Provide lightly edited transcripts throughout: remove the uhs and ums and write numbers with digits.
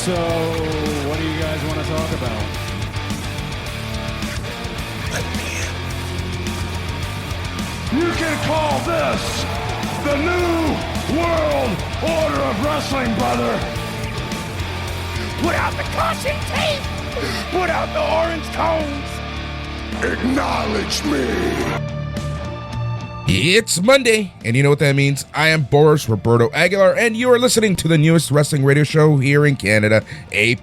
So, what do you guys want to talk about? You can call this the New World Order of Wrestling, brother. Put out the caution tape. Put out the orange cones. Acknowledge me. It's Monday, and you know what that means. I am Boris Aguilar, and you are listening to the newest wrestling radio show here in Canada, A+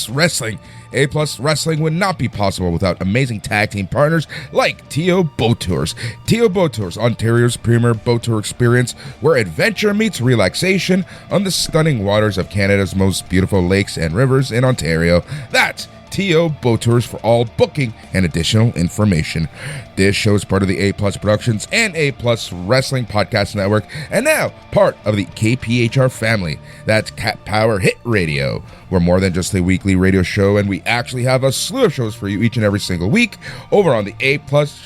Wrestling. A+ Wrestling would not be possible without amazing tag team partners like T.O. Boat Tours. T.O. Boat Tours, Ontario's premier boat tour experience, where adventure meets relaxation on the stunning waters of Canada's most beautiful lakes and rivers in Ontario. That's T.O. Boat Tours for all booking and additional information. This show is part of the A+ Productions and A+ Wrestling Podcast Network, and now part of the KPHR family. That's Cat Power Hit Radio. We're more than just a weekly radio show, and we actually have a slew of shows for you each and every single week over on the A+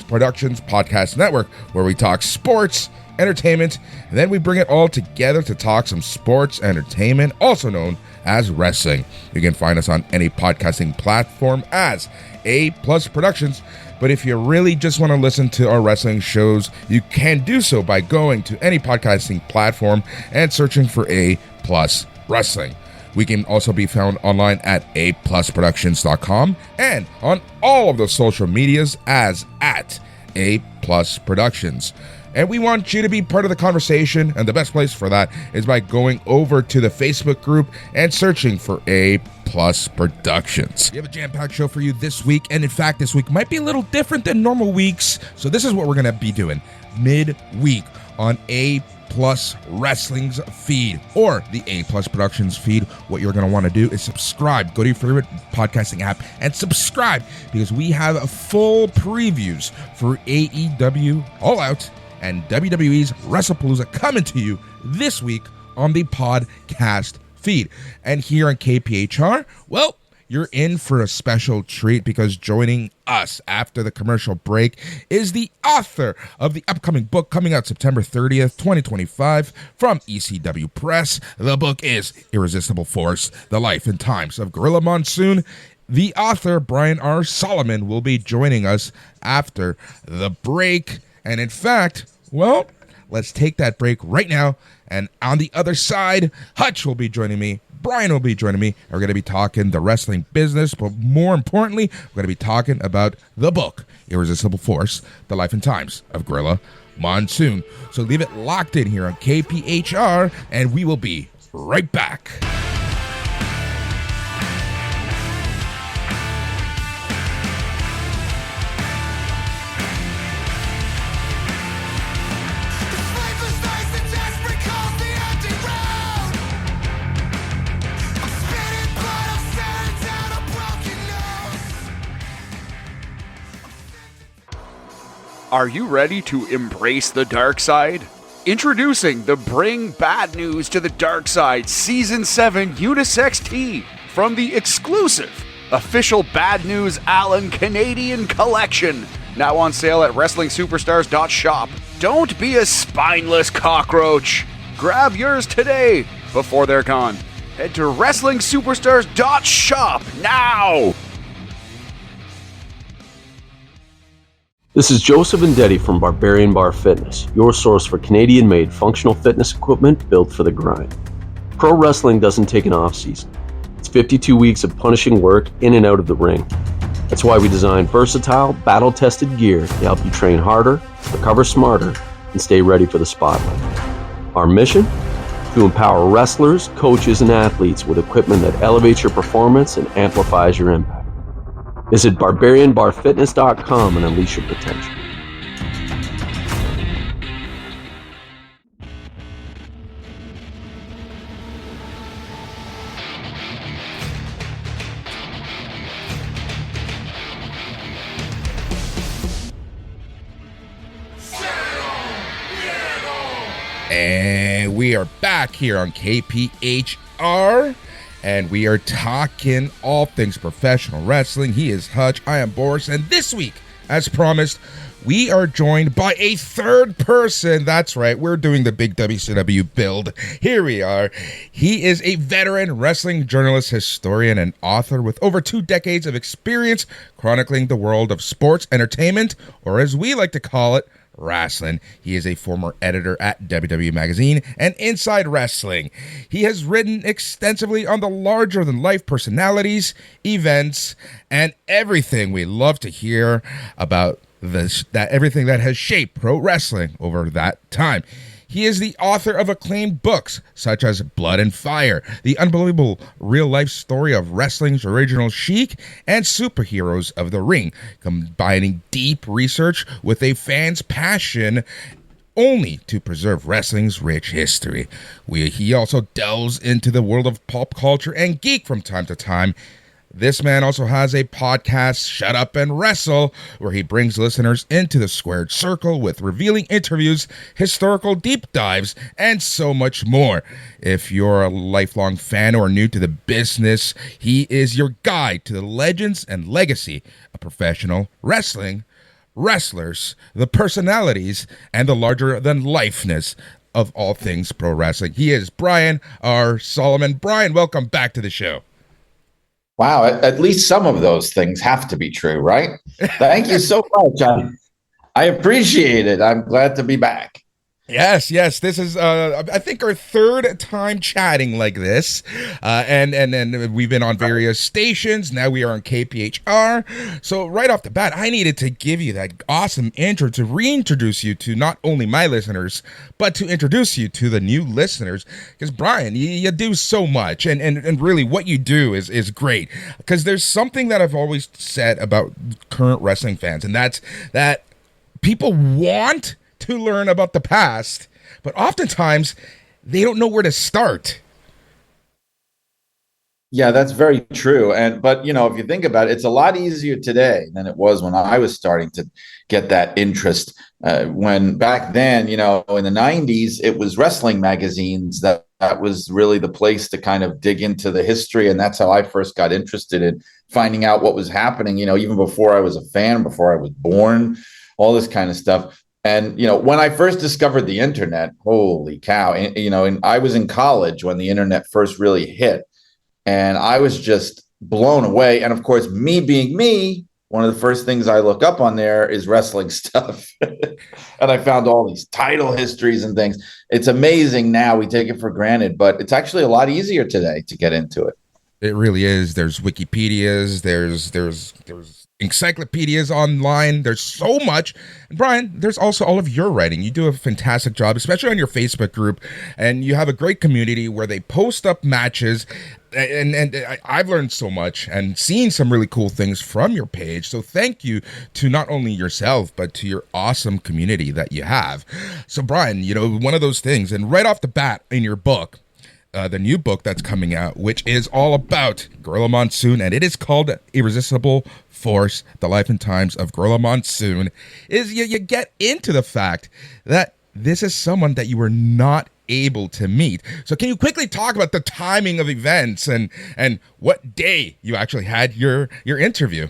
Productions Podcast Network, where we talk sports, entertainment, and then we bring it all together to talk some sports entertainment, also known as wrestling. You can find us on any podcasting platform as A+ Productions, but if you really just want to listen to our wrestling shows, you can do so by going to any podcasting platform and searching for A+ Wrestling. We can also be found online at aplusproductions.com and on all of the social medias as at A+ Productions. And we want you to be part of the conversation, and the best place for that is by going over to the Facebook group and searching for A+ Productions. We have a jam-packed show for you this week, and in fact, this week might be a little different than normal weeks, so this is what we're going to be doing mid-week on A+ Wrestling's feed, or the A+ Productions feed. What you're going to want to do is subscribe. Go to your favorite podcasting app and subscribe, because we have full previews for AEW All Out and WWE's WrestlePalooza coming to you this week on the podcast feed. And here on KPHR, well, you're in for a special treat, because joining us after the commercial break is the author of the upcoming book coming out September 30th, 2025 from ECW Press. The book is Irresistible Force, The Life and Times of Gorilla Monsoon. The author, Brian R. Solomon, will be joining us after the break. And in fact, well, let's take that break right now. And on the other side, Hutch will be joining me. Brian will be joining me. We're going to be talking the wrestling business, but more importantly, we're going to be talking about the book, Irresistible Force, The Life and Times of Gorilla Monsoon. So leave it locked in here on KPHR, and we will be right back. Are you ready to embrace the dark side? Introducing the Bring Bad News to the Dark Side Season 7 Unisex Tee from the exclusive official Bad News Allen Canadian Collection. Now on sale at WrestlingSuperstars.shop. Don't be a spineless cockroach. Grab yours today before they're gone. Head to WrestlingSuperstars.shop now. This is Joseph Vendetti from Barbarian Bar Fitness, your source for Canadian-made functional fitness equipment built for the grind. Pro wrestling doesn't take an off-season. It's 52 weeks of punishing work in and out of the ring. That's why we designed versatile, battle-tested gear to help you train harder, recover smarter, and stay ready for the spotlight. Our mission? To empower wrestlers, coaches, and athletes with equipment that elevates your performance and amplifies your impact. Visit BarbarianBarFitness.com and unleash your potential. And we are back here on KPHR. And we are talking all things professional wrestling. He is Hutch, I am Boris, and this week, as promised, we are joined by a third person. That's right, we're doing the big WCW build. Here we are. He is a veteran wrestling journalist, historian, and author with over 2 decades of experience chronicling the world of sports entertainment, or as we like to call it, wrestling. He is a former editor at WWE Magazine and Inside Wrestling. He has written extensively on the larger-than-life personalities, events, and everything we love to hear about everything that has shaped pro wrestling over that time. He is the author of acclaimed books such as Blood and Fire, the unbelievable real-life story of wrestling's original Sheik, and Superheroes of the Ring, combining deep research with a fan's passion only to preserve wrestling's rich history. He also delves into the world of pop culture and geek from time to time. This man also has a podcast, Shut Up and Wrestle, where he brings listeners into the squared circle with revealing interviews, historical deep dives, and so much more. If you're a lifelong fan or new to the business, he is your guide to the legends and legacy of professional wrestling, wrestlers, the personalities, and the larger-than-lifeness of all things pro wrestling. He is Brian R. Solomon. Brian, welcome back to the show. Wow, at least some of those things have to be true, right? Thank you so much. I appreciate it. I'm glad to be back. Yes. This is, I think, our third time chatting like this, and we've been on various stations. Now we are on KPHR. So right off the bat, I needed to give you that awesome intro to reintroduce you to not only my listeners, but to introduce you to the new listeners. Because Brian, you do so much, and really what you do is great. Because there's something that I've always said about current wrestling fans, and that's that people want to learn about the past, but oftentimes they don't know where to start. Yeah, that's very true. But if you think about it, it's a lot easier today than it was when I was starting to get that interest. When back then, in the 90s, it was wrestling magazines that was really the place to kind of dig into the history. And that's how I first got interested in finding out what was happening, even before I was a fan, before I was born, all this kind of stuff. And, when I first discovered the internet, holy cow, and I was in college when the internet first really hit, and I was just blown away. And of course, me being me, one of the first things I look up on there is wrestling stuff. And I found all these title histories and things. It's amazing now. We take it for granted, but it's actually a lot easier today to get into it. It really is. There's Wikipedias, there's encyclopedias online. There's so much. And Brian, there's also all of your writing. You do a fantastic job, especially on your Facebook group, and you have a great community where they post up matches. And I've learned so much and seen some really cool things from your page. So thank you to not only yourself, but to your awesome community that you have. So Brian, one of those things, and right off the bat in your book, the new book that's coming out, which is all about Gorilla Monsoon, and it is called Irresistible Force, The Life and Times of Gorilla Monsoon, is you get into the fact that this is someone that you were not able to meet. So can you quickly talk about the timing of events and what day you actually had your interview?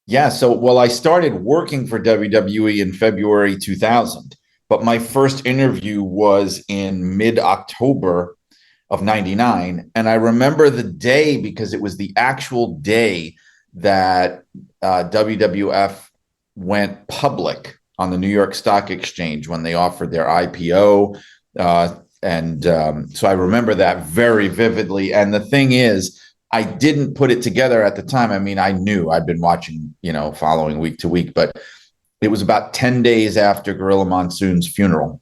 Yeah, so, I started working for WWE in February 2000. But my first interview was in mid-October of 99. And I remember the day because it was the actual day that WWF went public on the New York Stock Exchange when they offered their IPO. So I remember that very vividly. And the thing is, I didn't put it together at the time. I mean, I knew I'd been watching, following week to week, but it was about 10 days after Gorilla Monsoon's funeral.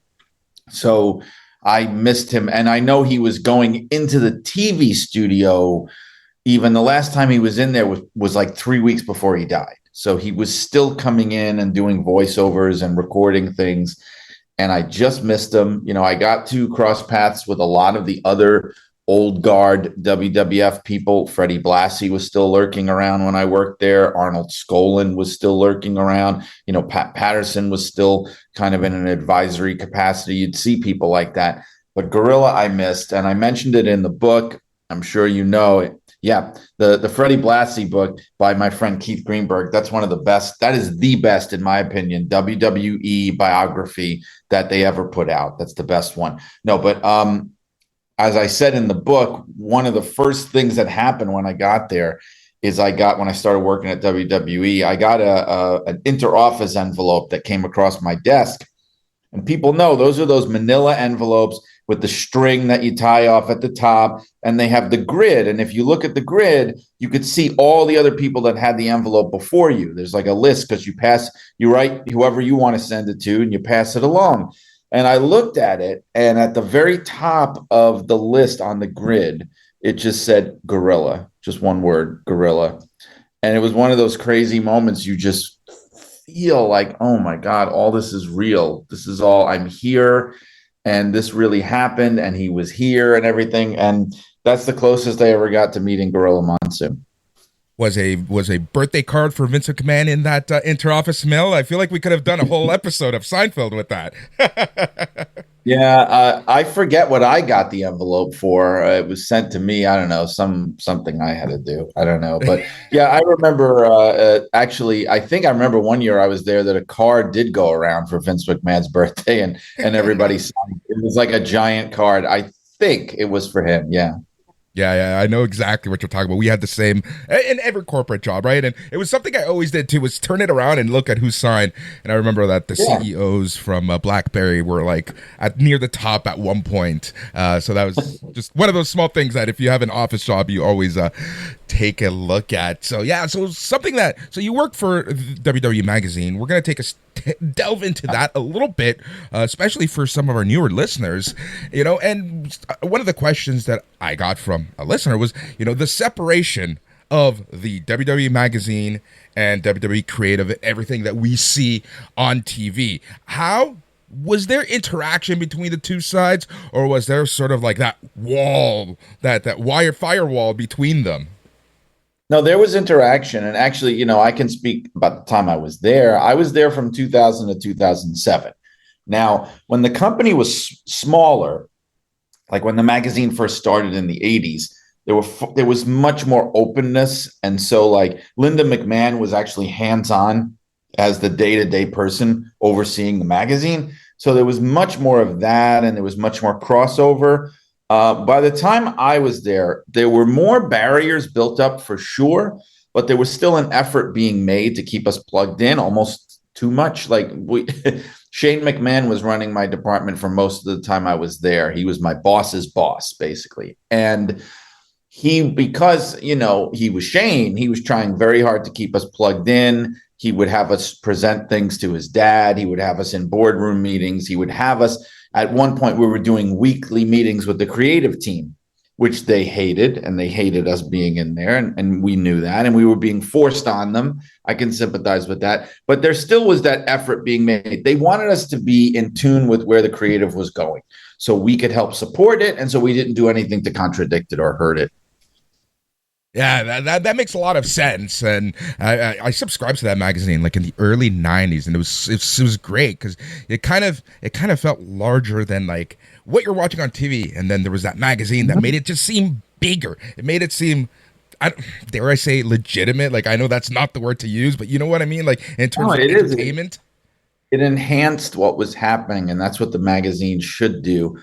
So I missed him. And I know he was going into the TV studio. Even the last time he was in there was like 3 weeks before he died. So he was still coming in and doing voiceovers and recording things. And I just missed him. I got to cross paths with a lot of the other old guard WWF people. Freddie Blassie was still lurking around when I worked there. Arnold Skolin was still lurking around. Pat Patterson was still kind of in an advisory capacity. You'd see people like that. But Gorilla I missed, and I mentioned it in the book. I'm sure you know it. Yeah, the Freddie Blassie book by my friend Keith Greenberg. That's one of the best. That is the best, in my opinion, WWE biography that they ever put out. That's the best one. No, but as I said in the book, one of the first things that happened when I got there is when I started working at WWE, I got an interoffice envelope that came across my desk. And people know those are those manila envelopes with the string that you tie off at the top, and they have the grid. And if you look at the grid, you could see all the other people that had the envelope before you. There's like a list because you write whoever you want to send it to, and you pass it along. And I looked at it, and at the very top of the list on the grid, it just said gorilla, just one word, gorilla. And it was one of those crazy moments you just feel like, oh my God, all this is real. This is all, I'm here, and this really happened, and he was here and everything. And that's the closest I ever got to meeting Gorilla Monsoon. Was a birthday card for Vince McMahon in that interoffice mail? I feel like we could have done a whole episode of Seinfeld with that. Yeah, I forget what I got the envelope for. It was sent to me. I don't know, something I had to do. I don't know, but yeah, I remember. Actually, I think I remember one year I was there that a card did go around for Vince McMahon's birthday, and everybody signed. It was like a giant card. I think it was for him. Yeah. Yeah, I know exactly what you're talking about. We had the same in every corporate job, right? And it was something I always did too, was turn it around and look at who signed. And I remember that the CEOs from BlackBerry were like near the top at one point. So that was just one of those small things that if you have an office job, you always take a look at. So yeah, so you work for WWE Magazine. We're going to take delve into that a little bit, especially for some of our newer listeners, and one of the questions that I got from a listener was, the separation of the WWE Magazine and WWE Creative and everything that we see on TV. How was there interaction between the two sides, or was there sort of like that wall, that wire firewall between them? No, there was interaction. And actually, I can speak about the time I was there. I was there from 2000 to 2007. Now, when the company was smaller, like when the magazine first started in the 80s, there was much more openness. And so like Linda McMahon was actually hands-on as the day-to-day person overseeing the magazine. So there was much more of that, and there was much more crossover. By the time I was there were more barriers built up for sure, but there was still an effort being made to keep us plugged in, almost too much. Like Shane McMahon was running my department for most of the time I was there. He was my boss's boss, basically. And because he was Shane, he was trying very hard to keep us plugged in. He would have us present things to his dad. He would have us in boardroom meetings. He would have us, at one point, we were doing weekly meetings with the creative team, which they hated, and they hated us being in there. And we knew that, and we were being forced on them. I can sympathize with that. But there still was that effort being made. They wanted us to be in tune with where the creative was going so we could help support it. And so we didn't do anything to contradict it or hurt it. Yeah, that makes a lot of sense, and I subscribed to that magazine like in the early '90s, and it was great because it kind of felt larger than like what you're watching on TV, and then there was that magazine that made it just seem bigger. It made it seem, dare I say, legitimate. Like, I know that's not the word to use, but you know what I mean. Like in terms of entertainment, it enhanced what was happening, and that's what the magazine should do.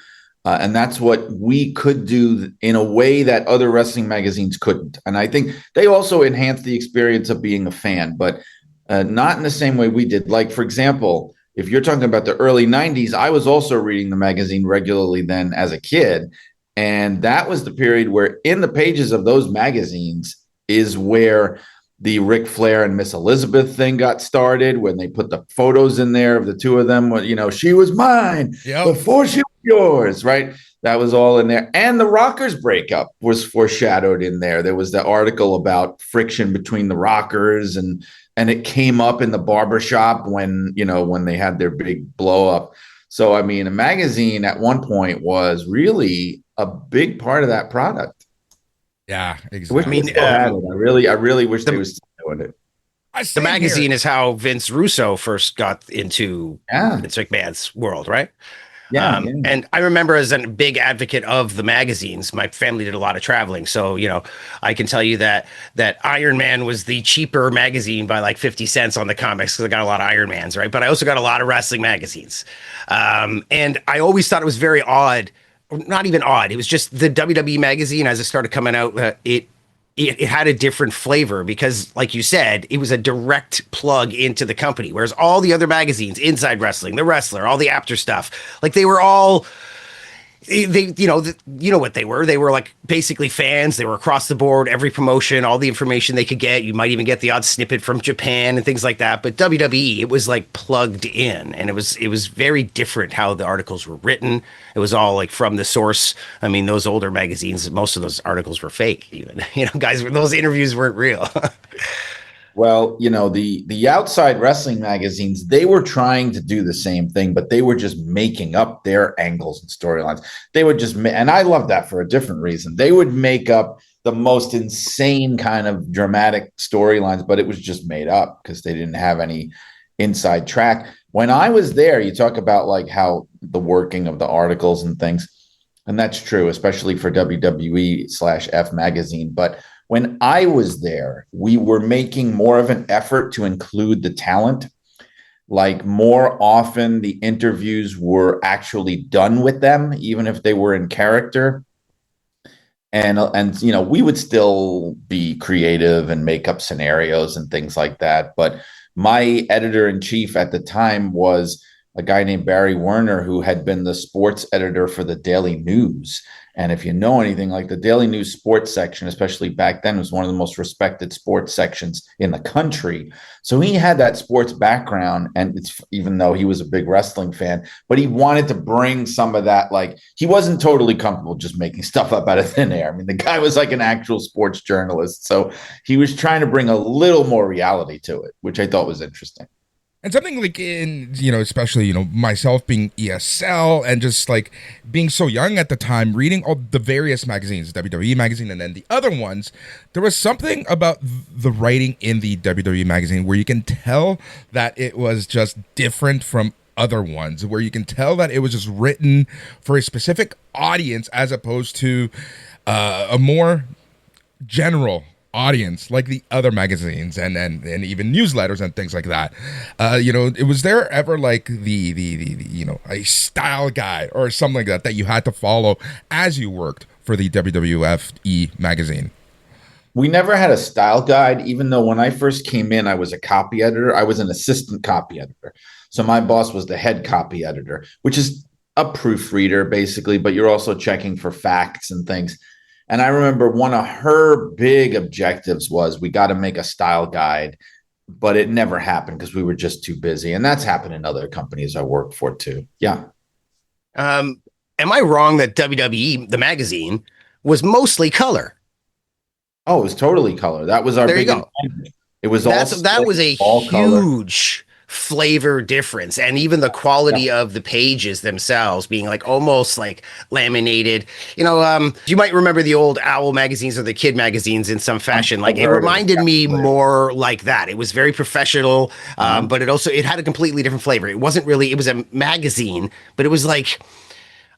And that's what we could do in a way that other wrestling magazines couldn't. And I think they also enhanced the experience of being a fan, but not in the same way we did. Like, for example, if you're talking about the early 90s, I was also reading the magazine regularly then as a kid. And that was the period where in the pages of those magazines is where the Ric Flair and Miss Elizabeth thing got started, when they put the photos in there of the two of them. She was mine before she was yours, right? That was all in there. And the Rockers breakup was foreshadowed in there. There was the article about friction between the Rockers, and it came up in the barbershop when they had their big blow up. So, a magazine at one point was really a big part of that product. Yeah, exactly. I really wish they were still doing it. The magazine is how Vince Russo first got into Vince McMahon's world, right? Yeah, yeah. And I remember as a big advocate of the magazines, my family did a lot of traveling. So, I can tell you that Iron Man was the cheaper magazine by like 50 cents on the comics because I got a lot of Iron Mans, right? But I also got a lot of wrestling magazines. And I always thought it was very odd, or not even odd. It was just the WWE magazine as it started coming out. It had a different flavor because, like you said, it was a direct plug into the company. Whereas all the other magazines, Inside Wrestling, The Wrestler, all the after stuff, like they were all, what they were. They were like basically fans. They were across the board, every promotion, all the information they could get. You might even get the odd snippet from Japan and things like that. But WWE, it was like plugged in, and it was very different how the articles were written. It was all like from the source. I mean, those older magazines, most of those articles were fake. Even guys, those interviews weren't real. Well, the outside wrestling magazines, they were trying to do the same thing, but they were just making up their angles and storylines. They would just, and I love that for a different reason. They would make up the most insane kind of dramatic storylines, but it was just made up because they didn't have any inside track. When I was there, you talk about like how the working of the articles and things, and that's true, especially for WWE/F magazine. But when I was there, we were making more of an effort to include the talent. Like more often, the interviews were actually done with them, even if they were in character. And we would still be creative and make up scenarios and things like that. But my editor-in-chief at the time was a guy named Barry Werner, who had been the sports editor for the Daily News. And if you know anything, like the Daily News sports section, especially back then, was one of the most respected sports sections in the country. So he had that sports background, and even though he was a big wrestling fan, but he wanted to bring some of that. Like, he wasn't totally comfortable just making stuff up out of thin air. I mean, the guy was like an actual sports journalist. So he was trying to bring a little more reality to it, which I thought was interesting. And something like especially, myself being ESL and just like being so young at the time, reading all the various magazines, WWE magazine and then the other ones, there was something about the writing in the WWE magazine where you can tell that it was just different from other ones, where you can tell that it was just written for a specific audience as opposed to a more general audience like the other magazines and even newsletters and things like that. Was there ever like the a style guide or something like that you had to follow as you worked for the WWF magazine? We never had a style guide, even though when I first came in, I was a copy editor. I was an assistant copy editor. So my boss was the head copy editor, which is a proofreader basically, but you're also checking for facts and things. And I remember one of her big objectives was we got to make a style guide, but it never happened because we were just too busy. And that's happened in other companies I worked for too. Yeah. Am I wrong that WWE, the magazine, was mostly color? Oh, it was totally color. That was our there big you go. It was that was a huge flavor difference, and even the quality of the pages themselves being like almost like laminated. You might remember the old Owl magazines or the Kid magazines in some fashion. Like it reminded me more like that. It was very professional, but it had a completely different flavor. It was a magazine, but it was like,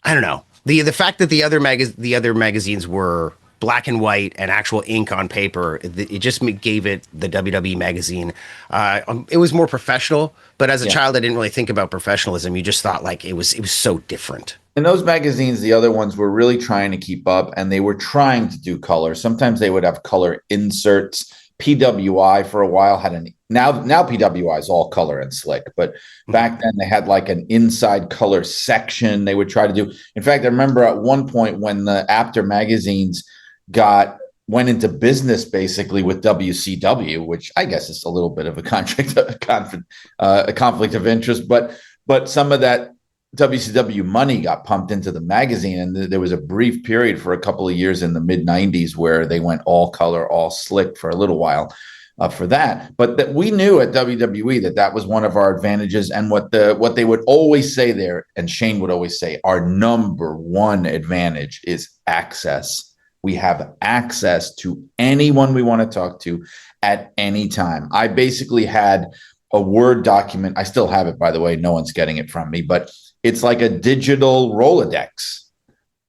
I don't know, the fact that the other magazines were black and white and actual ink on paper, it just gave it the WWE magazine. It was more professional, but as a child, I didn't really think about professionalism. You just thought like it was so different. And those magazines, the other ones, were really trying to keep up, and they were trying to do color. Sometimes they would have color inserts. PWI for a while had now PWI is all color and slick, but back then they had like an inside color section they would try to do. In fact, I remember at one point when the After magazines went into business basically with WCW, which I guess is a little bit of a conflict of interest, but some of that WCW money got pumped into the magazine, and there was a brief period for a couple of years in the mid 90s where they went all color, all slick for a little while for that. But that we knew at WWE that was one of our advantages, and what they would always say there, and Shane would always say, our number one advantage is access. We have access to anyone we want to talk to at any time. I basically had a Word document. I still have it, by the way. No one's getting it from me, but It's like a digital Rolodex.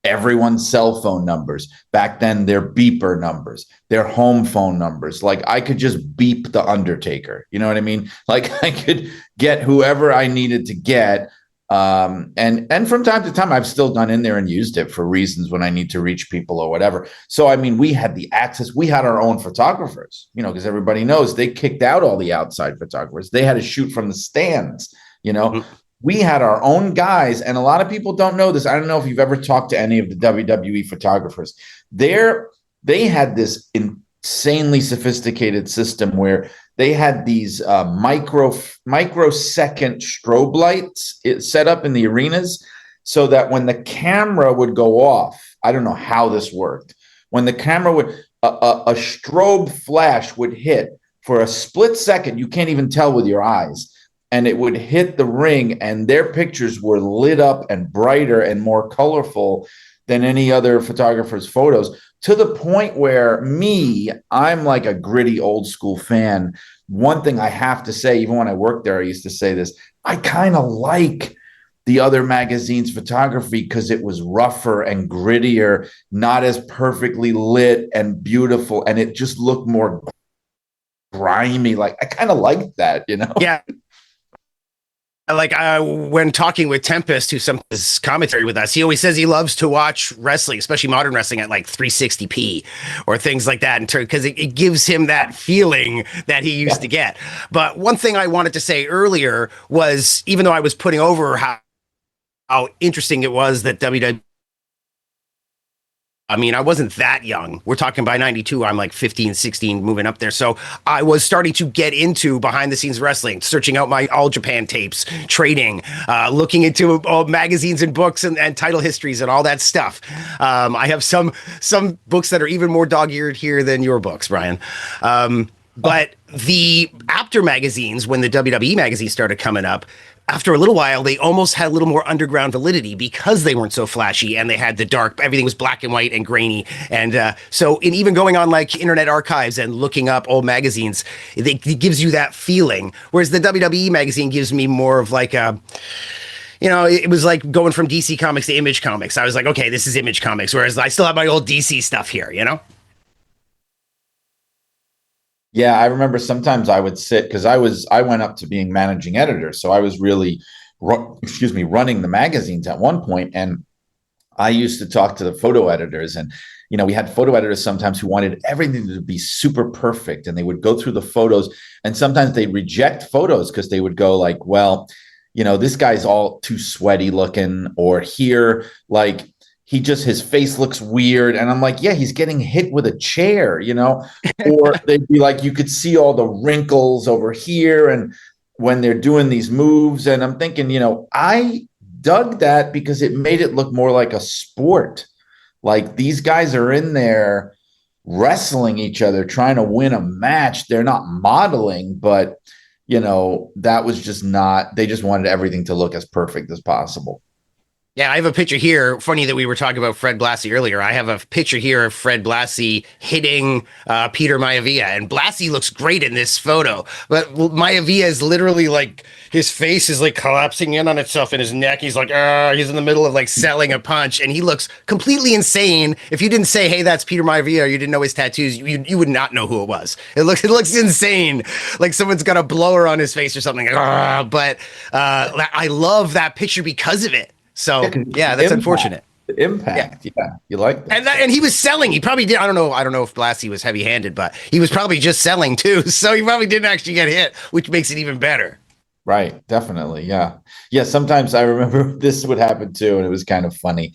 Everyone's cell phone numbers. Back then, their beeper numbers, their home phone numbers. Like I could just beep the Undertaker. You know what I mean? Like I could get whoever I needed to get. And from time to time, I've still gone in there and used it for reasons when I need to reach people or whatever. So, I mean, we had the access. We had our own photographers, because everybody knows they kicked out all the outside photographers. They had to shoot from the stands, Mm-hmm. We had our own guys, and a lot of people don't know this. I don't know if you've ever talked to any of the WWE photographers. They had this insanely sophisticated system where they had these microsecond strobe lights set up in the arenas so that when the camera would go off, I don't know how this worked. When the camera would, a strobe flash would hit for a split second. You can't even tell with your eyes. And it would hit the ring, and their pictures were lit up and brighter and more colorful than any other photographer's photos, to the point where I'm like a gritty old school fan. One thing I have to say, even when I worked there, I used to say this, I kind of like the other magazine's photography because it was rougher and grittier, not as perfectly lit and beautiful, and it just looked more grimy. Like I kind of liked that, Yeah. Like when talking with Tempest, who's some his commentary with us, he always says he loves to watch wrestling, especially modern wrestling, at like 360p or things like that, because it gives him that feeling that he used to get. But one thing I wanted to say earlier was, even though I was putting over how interesting it was that WWE, I mean, I wasn't that young. We're talking by 92. I'm like 15, 16, moving up there. So I was starting to get into behind the scenes wrestling, searching out my All Japan tapes, trading, looking into all magazines and books and title histories and all that stuff. I have some books that are even more dog-eared here than your books, Brian. But the after magazines, when the WWE magazine started coming up, after a little while, they almost had a little more underground validity because they weren't so flashy and they had the dark, everything was black and white and grainy. And so in even going on like Internet Archives and looking up old magazines, it gives you that feeling. Whereas the WWE magazine gives me more of like a, it was like going from DC Comics to Image Comics. I was like, okay, this is Image Comics. Whereas I still have my old DC stuff here, Yeah, I remember sometimes I would sit, because I went up to being managing editor, so I was really, running the magazines at one point, and I used to talk to the photo editors, and we had photo editors sometimes who wanted everything to be super perfect, and they would go through the photos, and sometimes they reject photos because they would go like, well, this guy's all too sweaty looking, or here, like, his face looks weird. And I'm like, yeah, he's getting hit with a chair, or they'd be like, you could see all the wrinkles over here. And when they're doing these moves, and I'm thinking, I dug that because it made it look more like a sport. Like these guys are in there wrestling each other, trying to win a match. They're not modeling, but that was just not, they just wanted everything to look as perfect as possible. Yeah, I have a picture here. Funny that we were talking about Fred Blassie earlier. I have a picture here of Fred Blassie hitting Peter Maivia, and Blassie looks great in this photo. But Maivia is literally like, his face is like collapsing in on itself in his neck. He's like, he's in the middle of like selling a punch, and he looks completely insane. If you didn't say, hey, that's Peter Maivia, or you didn't know his tattoos, you would not know who it was. It looks insane, like someone's got a blower on his face or something. But I love that picture because of it. So yeah, that's unfortunate. The impact, yeah, you like that. And he was selling. He probably did. I don't know if Blassie was heavy-handed, but he was probably just selling too. So he probably didn't actually get hit, which makes it even better. Right, definitely, yeah. Sometimes I remember this would happen too, and it was kind of funny.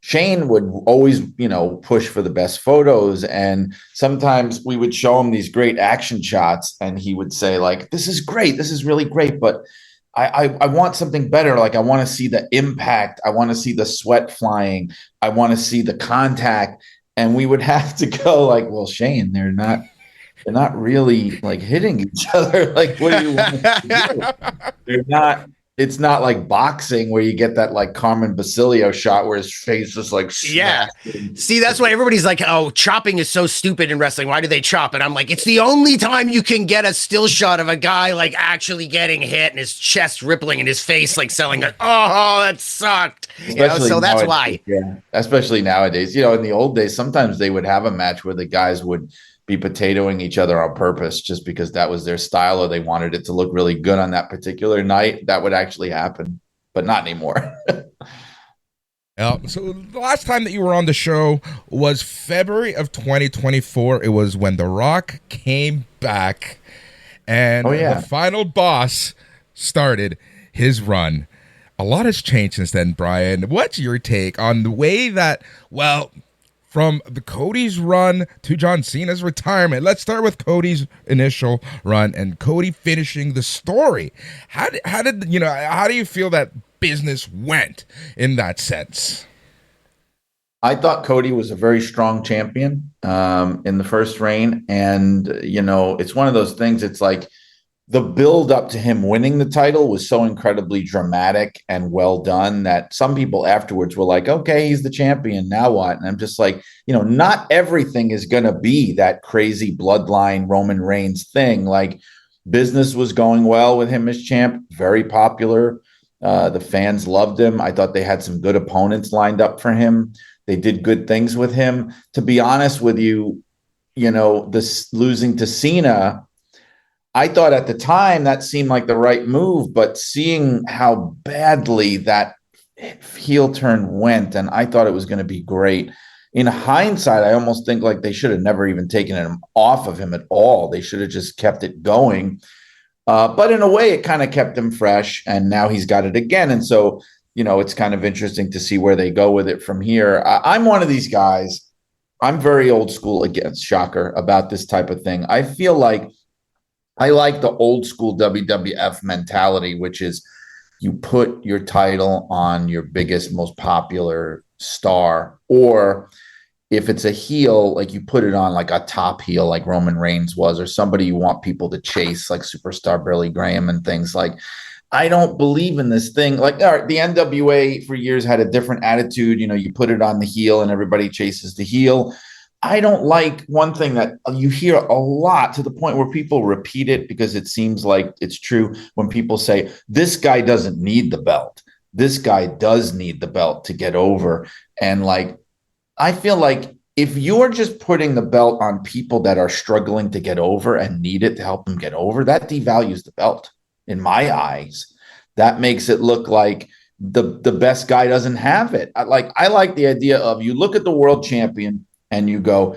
Shane would always, push for the best photos, and sometimes we would show him these great action shots, and he would say like, "This is great. This is really great, but I want something better. Like I want to see the impact. I want to see the sweat flying. I want to see the contact." And we would have to go like, well, Shane, they're not really like hitting each other. Like, what do you want to do? They're not, it's not like boxing where you get that like Carmen Basilio shot where his face is like yeah. See, that's why everybody's like, oh, chopping is so stupid in wrestling. Why do they chop? And I'm like, it's the only time you can get a still shot of a guy like actually getting hit and his chest rippling and his face like selling like, oh, that sucked. So that's nowadays, why. Yeah, especially nowadays. In the old days, sometimes they would have a match where the guys would be potatoing each other on purpose just because that was their style or they wanted it to look really good on that particular night. That would actually happen, but not anymore. So the last time that you were on the show was February of 2024. It was when The Rock came back and the final boss started his run. A lot has changed since then, Brian. What's your take on the way that, from the Cody's run to John Cena's retirement? Let's start with Cody's initial run and Cody finishing the story. How do you feel that business went in that sense? I thought Cody was a very strong champion in the first reign. And, it's one of those things. It's like the build up to him winning the title was so incredibly dramatic and well done that some people afterwards were like, okay, he's the champion. Now what? And I'm just like, not everything is going to be that crazy bloodline Roman Reigns thing. Like business was going well with him as champ, very popular. The fans loved him. I thought they had some good opponents lined up for him. They did good things with him. To be honest with you, this losing to Cena, I thought at the time that seemed like the right move, but seeing how badly that heel turn went, and I thought it was going to be great. In hindsight, I almost think like they should have never even taken him off of him at all. They should have just kept it going. But in a way, it kind of kept him fresh, and now he's got it again. And so, it's kind of interesting to see where they go with it from here. I'm one of these guys. I'm very old school, again, shocker, about this type of thing. I feel like I like the old school WWF mentality, which is you put your title on your biggest, most popular star, or if it's a heel, like you put it on like a top heel, like Roman Reigns was, or somebody you want people to chase, like superstar Billy Graham and things. Like, I don't believe in this thing. Like, all right, the NWA for years had a different attitude. You put it on the heel and everybody chases the heel. I don't like one thing that you hear a lot to the point where people repeat it because it seems like it's true when people say, this guy doesn't need the belt. This guy does need the belt to get over. And like, I feel like if you're just putting the belt on people that are struggling to get over and need it to help them get over, that devalues the belt in my eyes. That makes it look like the best guy doesn't have it. I like the idea of you look at the world champion and you go,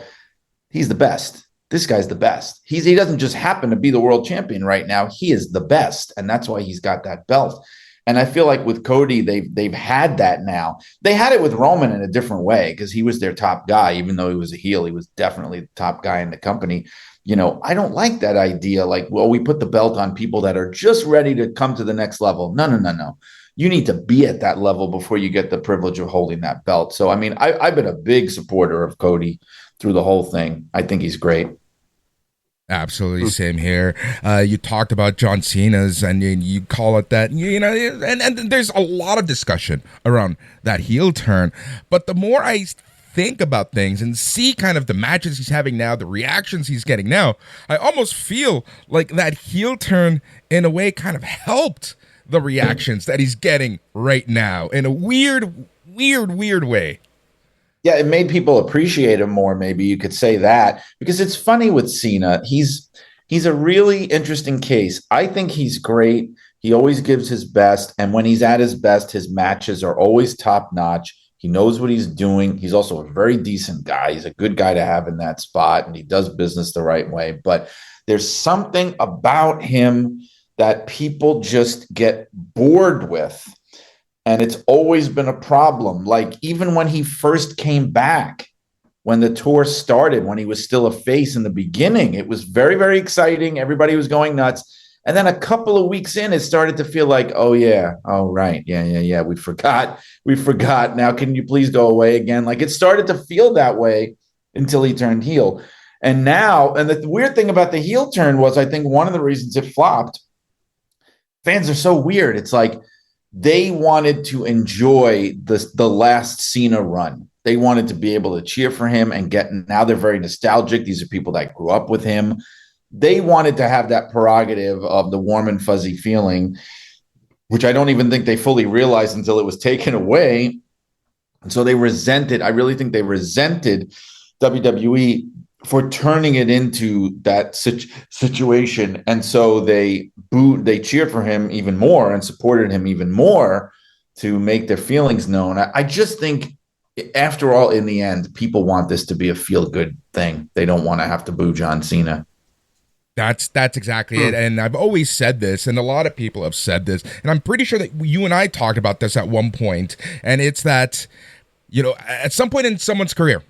he's the best. This guy's the best. He doesn't just happen to be the world champion right now. He is the best. And that's why he's got that belt. And I feel like with Cody, they've had that now. They had it with Roman in a different way because he was their top guy. Even though he was a heel, he was definitely the top guy in the company. I don't like that idea. Like, well, we put the belt on people that are just ready to come to the next level. No. You need to be at that level before you get the privilege of holding that belt. So, I mean, I've been a big supporter of Cody through the whole thing. I think he's great. Absolutely, same here. You talked about John Cena's, and you call it that, and there's a lot of discussion around that heel turn. But the more I think about things and see kind of the matches he's having now, the reactions he's getting now, I almost feel like that heel turn, in a way, kind of helped the reactions that he's getting right now in a weird way. Yeah, it made people appreciate him more. Maybe you could say that, because it's funny with Cena. He's a really interesting case. I think he's great. He always gives his best. And when he's at his best, his matches are always top notch. He knows what he's doing. He's also a very decent guy. He's a good guy to have in that spot, and he does business the right way. But there's something about him that people just get bored with. And it's always been a problem. Like, even when he first came back, when the tour started, when he was still a face in the beginning, it was very, very exciting. Everybody was going nuts. And then a couple of weeks in, it started to feel like, oh, yeah. Oh, right. Yeah. We forgot. Now, can you please go away again? Like, it started to feel that way until he turned heel. And now, and the weird thing about the heel turn was, I think one of the reasons it flopped, fans are so weird. It's like they wanted to enjoy the last Cena run. They wanted to be able to cheer for him and now they're very nostalgic. These are people that grew up with him. They wanted to have that prerogative of the warm and fuzzy feeling, which I don't even think they fully realized until it was taken away. And so they resented, I really think they resented WWE for turning it into that situation. And so they cheered for him even more and supported him even more to make their feelings known. I just think, after all, in the end, people want this to be a feel-good thing. They don't want to have to boo John Cena. That's exactly it. And I've always said this, and a lot of people have said this, and I'm pretty sure that you and I talked about this at one point, and it's that, at some point in someone's career,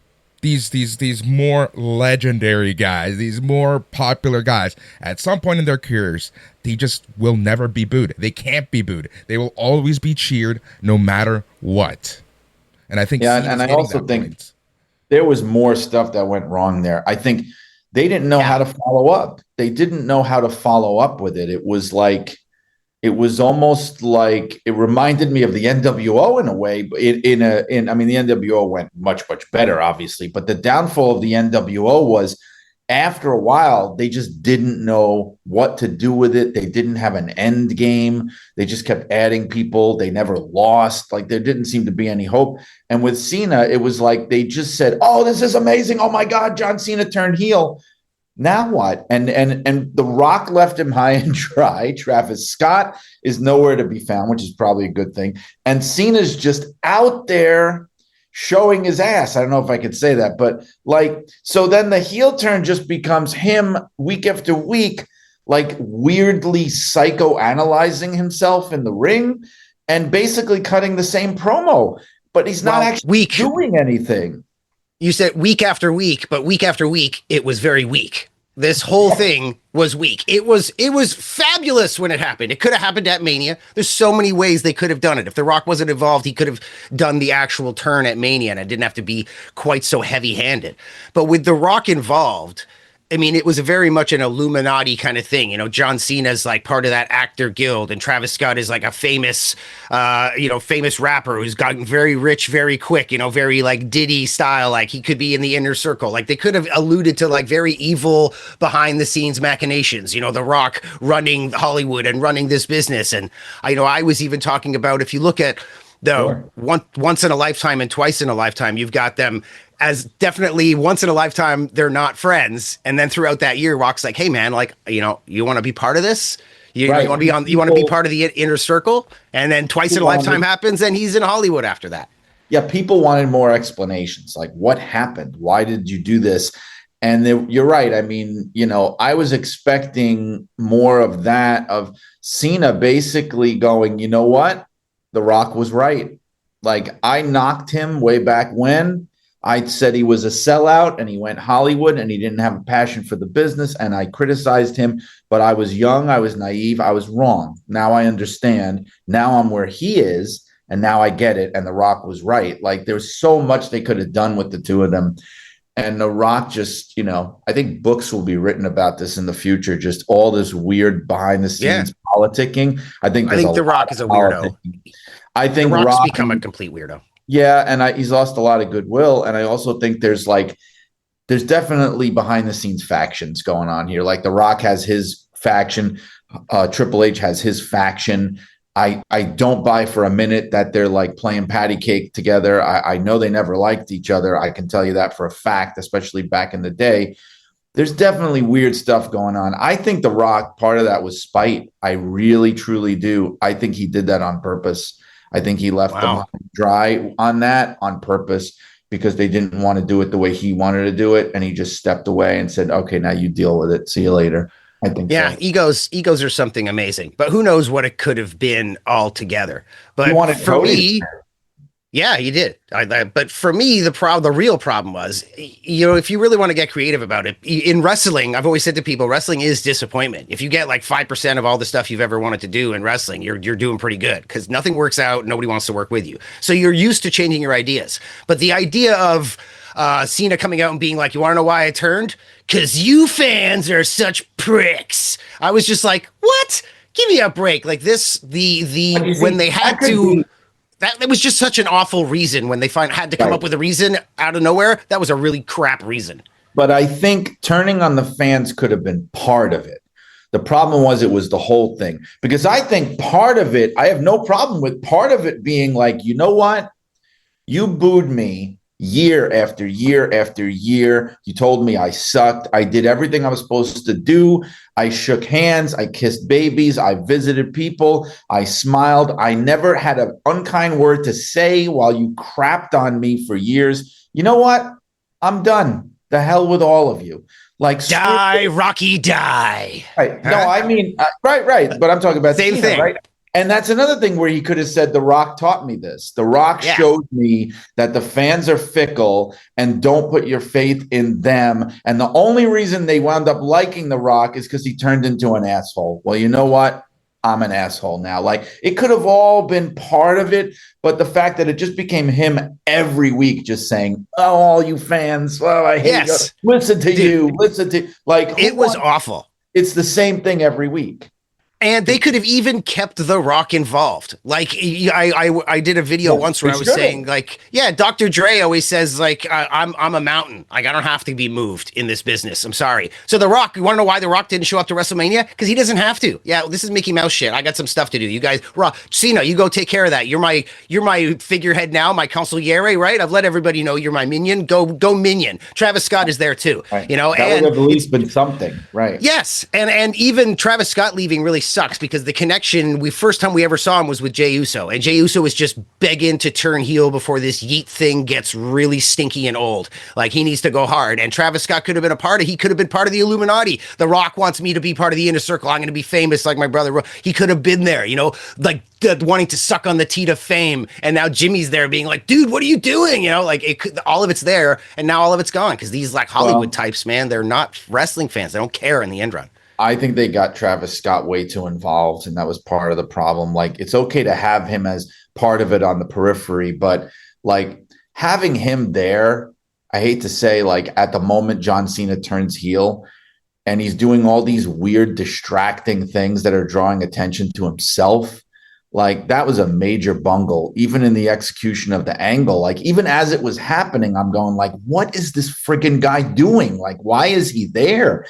these more legendary guys, these more popular guys, at some point in their careers, they just will never be booed. They can't be booed. They will always be cheered no matter what. And I think, and I also think there was more stuff that went wrong there. I think they didn't know how to follow up. They didn't know how to follow up with it. It was almost like, it reminded me of the NWO in a way. But the NWO went much better, obviously. But the downfall of the NWO was, after a while, they just didn't know what to do with it. They didn't have an end game. They just kept adding people. They never lost. Like, there didn't seem to be any hope. And with Cena, it was like they just said, "Oh, this is amazing. Oh my God, John Cena turned heel. Now what?" And The Rock left him high and dry. Travis Scott is nowhere to be found, which is probably a good thing. And Cena's just out there showing his ass. I don't know if I could say that, but so then the heel turn just becomes him week after week, weirdly psychoanalyzing himself in the ring and basically cutting the same promo, but he's not actually doing anything. You said week after week, but week after week, it was very weak. This whole thing was weak. It was fabulous when it happened. It could have happened at Mania. There's so many ways they could have done it. If The Rock wasn't involved, he could have done the actual turn at Mania, and it didn't have to be quite so heavy-handed. But with The Rock involved, I mean, it was a very much an Illuminati kind of thing. John Cena's part of that actor guild, and Travis Scott is a famous, famous rapper who's gotten very rich very quick, very Diddy style. He could be in the inner circle. They could have alluded to very evil behind the scenes machinations, The Rock running Hollywood and running this business. And I was even talking about, if you look at once in a lifetime and twice in a lifetime, you've got them as definitely once in a lifetime, they're not friends. And then throughout that year, Rock's like, "Hey man, you want to be part of this? You want to be part of the inner circle?" And then twice in a lifetime happens and he's in Hollywood after that. Yeah. People wanted more explanations. What happened? Why did you do this? And you're right. I mean, I was expecting more of that, of Cena basically going, "You know what? The Rock was right. I knocked him way back when. I said he was a sellout and he went Hollywood and he didn't have a passion for the business, and I criticized him, but I was young, I was naive, I was wrong. Now I understand. Now I'm where he is, and now I get it, and The Rock was right." There's so much they could have done with the two of them. And The Rock just, I think books will be written about this in the future, just all this weird behind the scenes politicking. I think The Rock is a weirdo. I think The Rock's become a complete weirdo. Yeah, and he's lost a lot of goodwill, and I also think there's definitely behind the scenes factions going on here. The Rock has his faction, Triple H has his faction. I don't buy for a minute that they're playing patty cake together. I know they never liked each other. I can tell you that for a fact, especially back in the day. There's definitely weird stuff going on. I think The Rock, part of that was spite. I really, truly do. I think he did that on purpose. I think he left them dry on that on purpose because they didn't want to do it the way he wanted to do it. And he just stepped away and said, "Okay, now you deal with it. See you later." I think so. Egos are something amazing, but who knows what it could have been altogether. But for me, yeah, he did. But for me, the real problem was, if you really want to get creative about it, in wrestling, I've always said to people, wrestling is disappointment. If you get 5% of all the stuff you've ever wanted to do in wrestling, you're doing pretty good, because nothing works out. Nobody wants to work with you. So you're used to changing your ideas. But the idea of Cena coming out and being like, "You want to know why I turned? Because you fans are such pricks." I was just like, what? give me a break. Like this, when they had to. That was just such an awful reason when they had to come up with a reason out of nowhere. That was a really crap reason. But I think turning on the fans could have been part of it. The problem was it was the whole thing. Because I think part of it, I have no problem with part of it being like, you know what? You booed me year after year after year. You told me I sucked. I did everything I was supposed to do. I shook hands. I kissed babies. I visited people. I smiled. I never had an unkind word to say while you crapped on me for years. You know what? I'm done. The hell with all of you. Like die, Rocky, die. Right. Huh? No, I mean, right. But I'm talking about same thing, right? And that's another thing where he could have said, The Rock taught me this. The Rock showed me that the fans are fickle and don't put your faith in them. And the only reason they wound up liking The Rock is because he turned into an asshole. Well, you know what? I'm an asshole now. Like, it could have all been part of it, but the fact that it just became him every week just saying, oh, all you fans, well, I hate you. Listen to you. Listen to, like, it was awful. It's the same thing every week. And they could have even kept The Rock involved. Like, I did a video once where I was saying, like, Dr. Dre always says, like, I'm a mountain. Like, I don't have to be moved in this business. I'm sorry. So The Rock, you want to know why The Rock didn't show up to WrestleMania? Because he doesn't have to. Yeah, this is Mickey Mouse shit. I got some stuff to do. You guys, Cena, you go take care of that. You're my figurehead now, my consigliere, right? I've let everybody know you're my minion. Go minion. Travis Scott is there too. Right. You know, that would have at least been something, right? Yes, and even Travis Scott leaving really sucks because the connection first time we ever saw him was with Jey Uso, and Jey Uso was just begging to turn heel before this yeet thing gets really stinky and old. Like, he needs to go hard, and Travis Scott could have been he could have been part of the Illuminati. The Rock wants me to be part of the inner circle. I'm going to be famous like my brother. He could have been there, you know, like wanting to suck on the teat of fame, and now Jimmy's there being like, dude, what are you doing? You know, like all of it's there, and now all of it's gone because these like Hollywood types, man, they're not wrestling fans. They don't care in the end run. I think they got Travis Scott way too involved, and that was part of the problem. Like, it's okay to have him as part of it on the periphery, but like having him there, I hate to say, like, at the moment John Cena turns heel and he's doing all these weird, distracting things that are drawing attention to himself. Like, that was a major bungle, even in the execution of the angle. Like, even as it was happening, I'm going like, what is this freaking guy doing? Like, why is he there?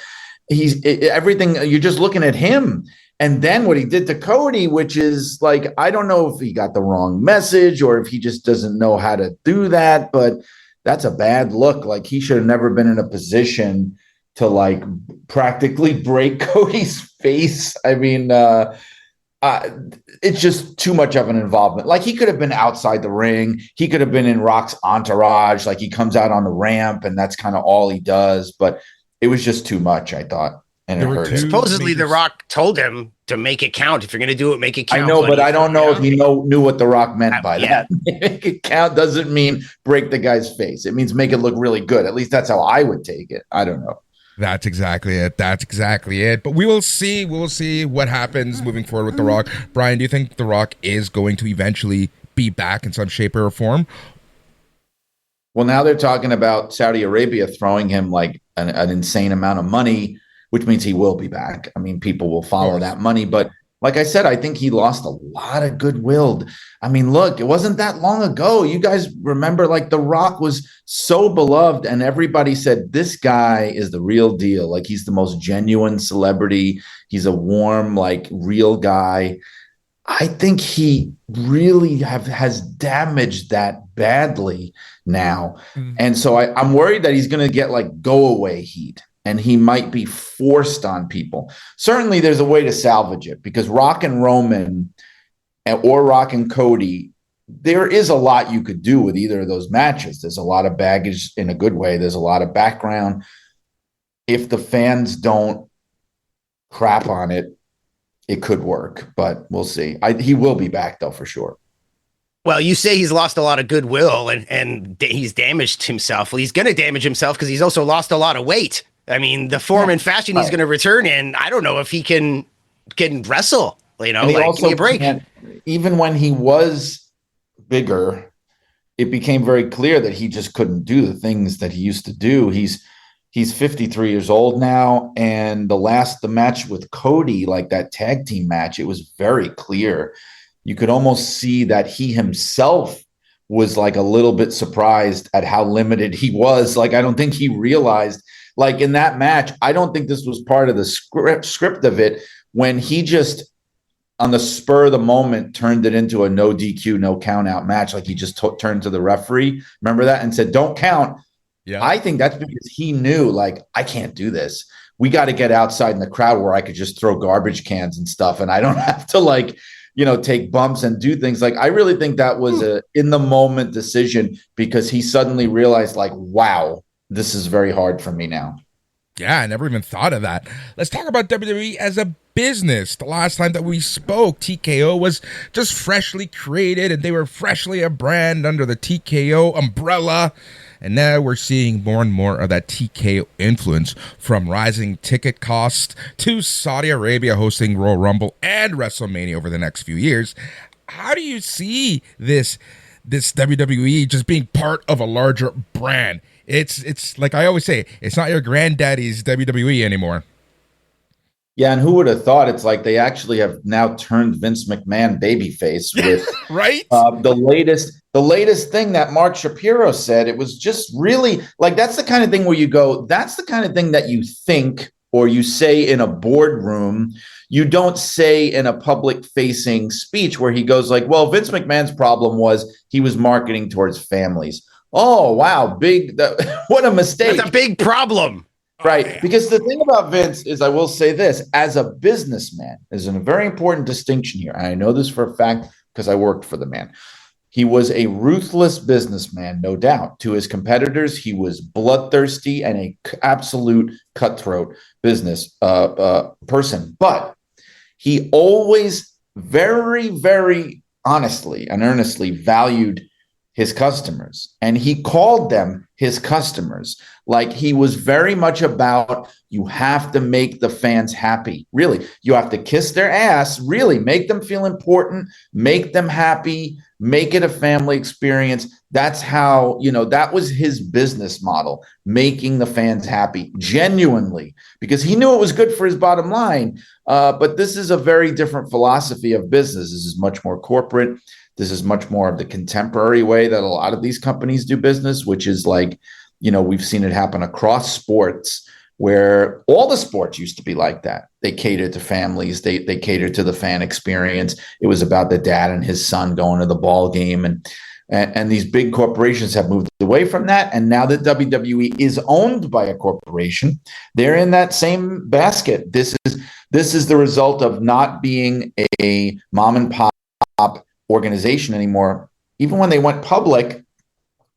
Everything, you're just looking at him. And then what he did to Cody, which is like, I don't know if he got the wrong message or if he just doesn't know how to do that, but that's a bad look. Like, he should have never been in a position to like practically break Cody's face. I mean, it's just too much of an involvement. Like, he could have been outside the ring. He could have been in Rock's entourage. Like, he comes out on the ramp and that's kind of all he does. But it was just too much, I thought. And it hurt. Supposedly, The Rock told him to make it count. If you're going to do it, make it count. I know, but I don't know if he knew what The Rock meant by that. Make it count doesn't mean break the guy's face. It means make it look really good. At least that's how I would take it. I don't know. That's exactly it. But we will see. What happens moving forward with The Rock. Brian, do you think The Rock is going to eventually be back in some shape or form? Well, now they're talking about Saudi Arabia throwing him like an insane amount of money, which means he will be back. I mean, people will follow that money. But like I said, I think he lost a lot of goodwill. I mean, look, it wasn't that long ago. You guys remember, like, The Rock was so beloved and everybody said, this guy is the real deal. Like, he's the most genuine celebrity. He's a warm, like, real guy. I think he really has damaged that badly now. Mm-hmm. And so I'm worried that he's going to get like go away heat and he might be forced on people. Certainly there's a way to salvage it because Rock and Roman or Rock and Cody, there is a lot you could do with either of those matches. There's a lot of baggage in a good way. There's a lot of background. If the fans don't crap on it, it could work, but we'll see. He will be back, though, for sure. Well, you say he's lost a lot of goodwill and he's damaged himself. Well, he's going to damage himself because he's also lost a lot of weight. I mean, the form and fashion he's going to return in, I don't know if he can wrestle. You know, like, give me a break. Even when he was bigger, it became very clear that he just couldn't do the things that he used to do. He's he's 53 years old now. And the match with Cody, like that tag team match, it was very clear. You could almost see that he himself was like a little bit surprised at how limited he was. Like, I don't think he realized, like in that match, I don't think this was part of the script of it, when he just on the spur of the moment turned it into a no DQ, no count out match. Like he just turned to the referee. Remember that? And said, don't count. Yeah. I think that's because he knew, like, I can't do this. We got to get outside in the crowd where I could just throw garbage cans and stuff. And I don't have to, like, take bumps and do things. Like, I really think that was a in the moment decision, because he suddenly realized, like, wow, this is very hard for me now. Yeah, I never even thought of that. Let's talk about WWE as a business. The last time that we spoke, TKO was just freshly created, and they were freshly a brand under the TKO umbrella. And now we're seeing more and more of that TKO influence, from rising ticket costs to Saudi Arabia hosting Royal Rumble and WrestleMania over the next few years. How do you see this WWE just being part of a larger brand? It's like I always say, it's not your granddaddy's WWE anymore. Yeah, and who would have thought? It's like they actually have now turned Vince McMahon babyface with right. The latest thing that Mark Shapiro said. It was just really like, that's the kind of thing where you go, that's the kind of thing that you think or you say in a boardroom. You don't say in a public facing speech where he goes like, well, Vince McMahon's problem was he was marketing towards families. Oh, wow. What a mistake. That's a big problem. Right. Oh, because the thing about Vince is, I will say this, as a businessman, is a very important distinction here. And I know this for a fact because I worked for the man. He was a ruthless businessman, no doubt. To his competitors, he was bloodthirsty and an absolute cutthroat business person. But he always very, very honestly and earnestly valued his customers, and he called them his customers. Like, he was very much about, you have to make the fans happy. Really, you have to kiss their ass, really make them feel important, make them happy, make it a family experience. That's how, that was his business model, making the fans happy genuinely, because he knew it was good for his bottom line. But this is a very different philosophy of business. This is much more corporate. This is much more of the contemporary way that a lot of these companies do business, which is like, we've seen it happen across sports, where all the sports used to be like that. They catered to families. They catered to the fan experience. It was about the dad and his son going to the ball game. And these big corporations have moved away from that. And now that WWE is owned by a corporation, they're in that same basket. This is the result of not being a mom and pop organization anymore. Even when they went public,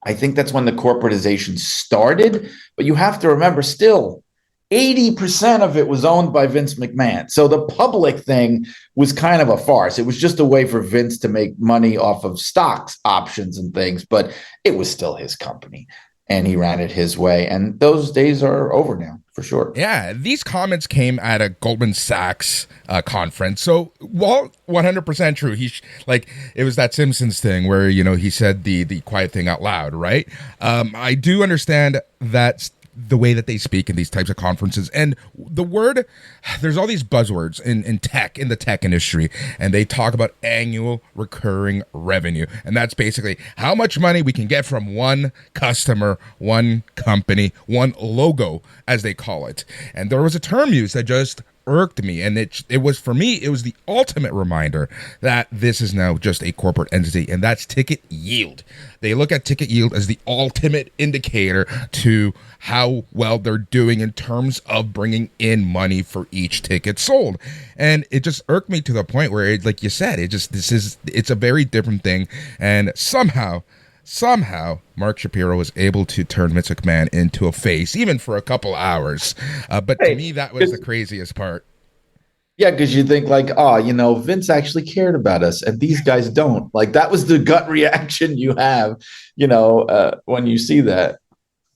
I think that's when the corporatization started. But you have to remember, still 80% of it was owned by Vince McMahon. So the public thing was kind of a farce. It was just a way for Vince to make money off of stocks, options, and things, but it was still his company, and he ran it his way. And those days are over now, for sure. Yeah, these comments came at a Goldman Sachs conference. So, while 100% true, it was that Simpsons thing where, he said the quiet thing out loud, right? I do understand that the way that they speak in these types of conferences, and there's all these buzzwords in the tech industry, and they talk about annual recurring revenue, and that's basically how much money we can get from one customer, one company, one logo, as they call it. And there was a term used that just irked me, and it was, for me, it was the ultimate reminder that this is now just a corporate entity, and that's ticket yield. They look at ticket yield as the ultimate indicator to how well they're doing in terms of bringing in money for each ticket sold. And it just irked me to the point where, like you said, it's a very different thing. And somehow Mark Shapiro was able to turn Vince McMahon into a face, even for a couple hours. But to me, that was the craziest part. Yeah, because you think like, Vince actually cared about us, and these guys don't. Like, that was the gut reaction you have, when you see that.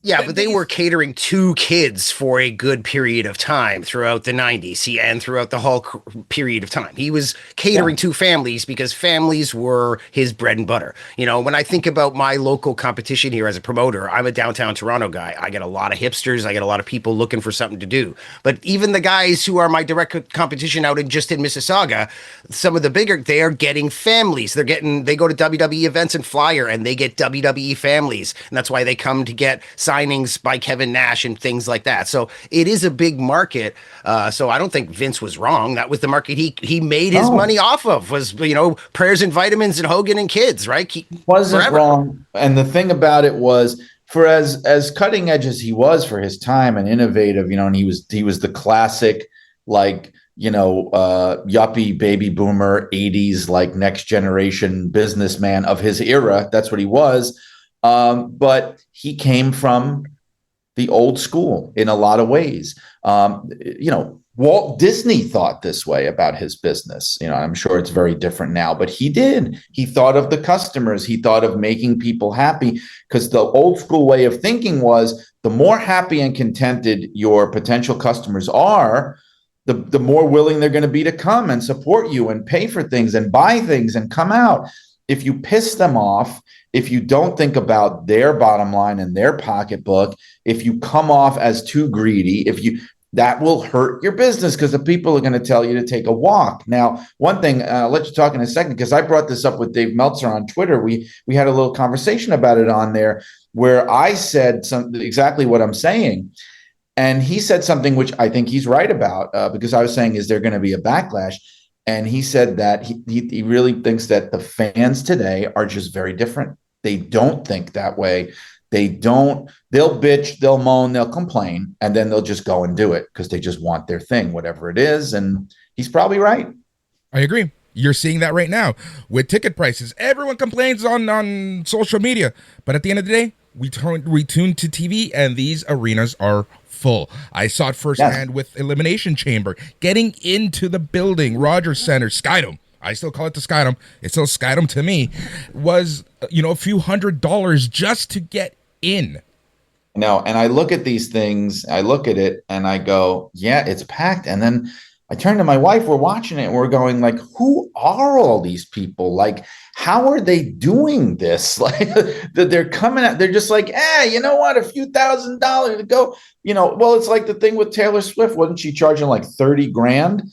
Yeah, but they were catering to kids for a good period of time throughout the 90s and throughout the whole period of time. He was catering to families because families were his bread and butter. You know, when I think about my local competition here as a promoter, I'm a downtown Toronto guy. I get a lot of hipsters. I get a lot of people looking for something to do. But even the guys who are my direct competition out in Mississauga, some of the bigger, they are getting families. They go to WWE events and Flyer and they get WWE families. And that's why they come to get signings by Kevin Nash and things like that. So it is a big market. So I don't think Vince was wrong. That was the market he made his money off of, was, you know, prayers and vitamins and Hogan and kids, right? Wasn't wrong. And the thing about it was, for as cutting edge as he was for his time and innovative, you know, and he was the classic, like, you know, yuppie baby boomer 80s, like next generation businessman of his era. That's what he was. But he came from the old school in a lot of ways. You know, Walt Disney thought this way about his business. You know, I'm sure it's very different now, but he did. He thought of the customers. He thought of making people happy, because the old school way of thinking was the more happy and contented your potential customers are, the more willing they're going to be to come and support you and pay for things and buy things and come out. If you piss them off, if you don't think about their bottom line and their pocketbook, if you come off as too greedy, that will hurt your business, because the people are going to tell you to take a walk. Now, one thing, I'll let you talk in a second, because I brought this up with Dave Meltzer on Twitter. We had a little conversation about it on there, where I said exactly what I'm saying. And he said something which I think he's right about, because I was saying, is there going to be a backlash? And he said that he really thinks that the fans today are just very different. They don't think that way. They'll bitch, they'll moan, they'll complain, and then they'll just go and do it because they just want their thing, whatever it is. And he's probably right. I agree. You're seeing that right now with ticket prices. Everyone complains on social media, but at the end of the day, we tune to TV and these arenas are full. I saw it firsthand with Elimination Chamber, getting into the building, Rogers Center, Skydome. I still call it the Skydome. It's still Skydome to me. Was, you know, a few $100s just to get in. No, and I look at these things, I look at it and I go, yeah, it's packed. And then I turn to my wife, we're watching it and we're going like, who are all these people? Like, how are they doing this? Like, that they're coming out, they're just like, you know what, a few $1,000s to go, you know, well, it's like the thing with Taylor Swift. Wasn't she charging like 30 grand?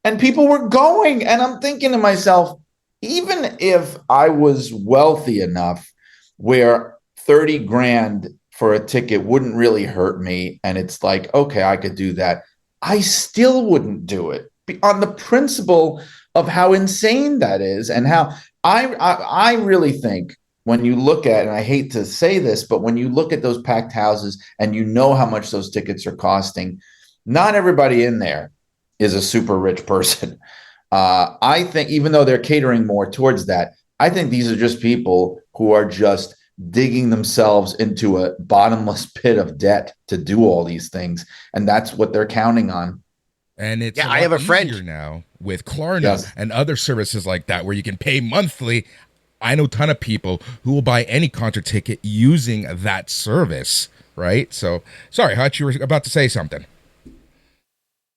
And people were going. And I'm thinking to myself, even if I was wealthy enough where 30 grand for a ticket wouldn't really hurt me, and it's like, okay, I could do that, I still wouldn't do it on the principle of how insane that is. And how I really think, when you look at, and I hate to say this, but when you look at those packed houses and you know how much those tickets are costing, not everybody in there is a super rich person. I think, even though they're catering more towards that, I think these are just people who are just digging themselves into a bottomless pit of debt to do all these things, and that's what they're counting on. And it's I have a friend now with Klarna and other services like that, where you can pay monthly. I know a ton of people who will buy any concert ticket using that service, right? So, sorry, Hutch, you were about to say something.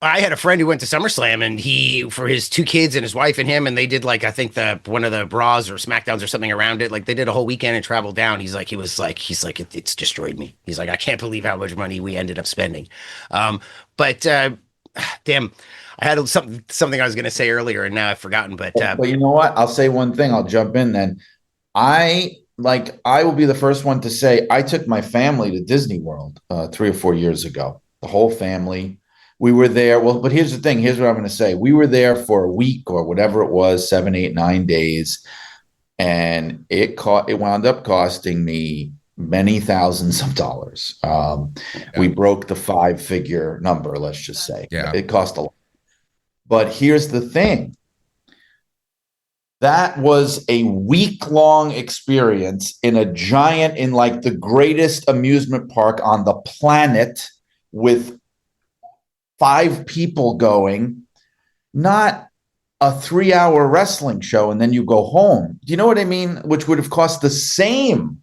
I had a friend who went to SummerSlam, and he, for his two kids and his wife and him, and they did like, I think one of the Raws or SmackDowns or something around it. Like, they did a whole weekend and traveled down. He's like, it's destroyed me. He's like, I can't believe how much money we ended up spending. Damn, I had something I was going to say earlier and now I've forgotten, but you know what? I'll say one thing. I'll jump in then. I will be the first one to say, I took my family to Disney World 3 or 4 years ago, the whole family. We were there. Well, but here's the thing. Here's what I'm going to say. We were there for a week or whatever it was, 7, 8, 9 days. And it wound up costing me many thousands of dollars. We broke the 5-figure number, let's just say. Yeah. It cost a lot. But here's the thing. That was a week-long experience in like the greatest amusement park on the planet, with 5 people going, not a 3-hour wrestling show and then you go home. Do you know what I mean? Which would have cost the same.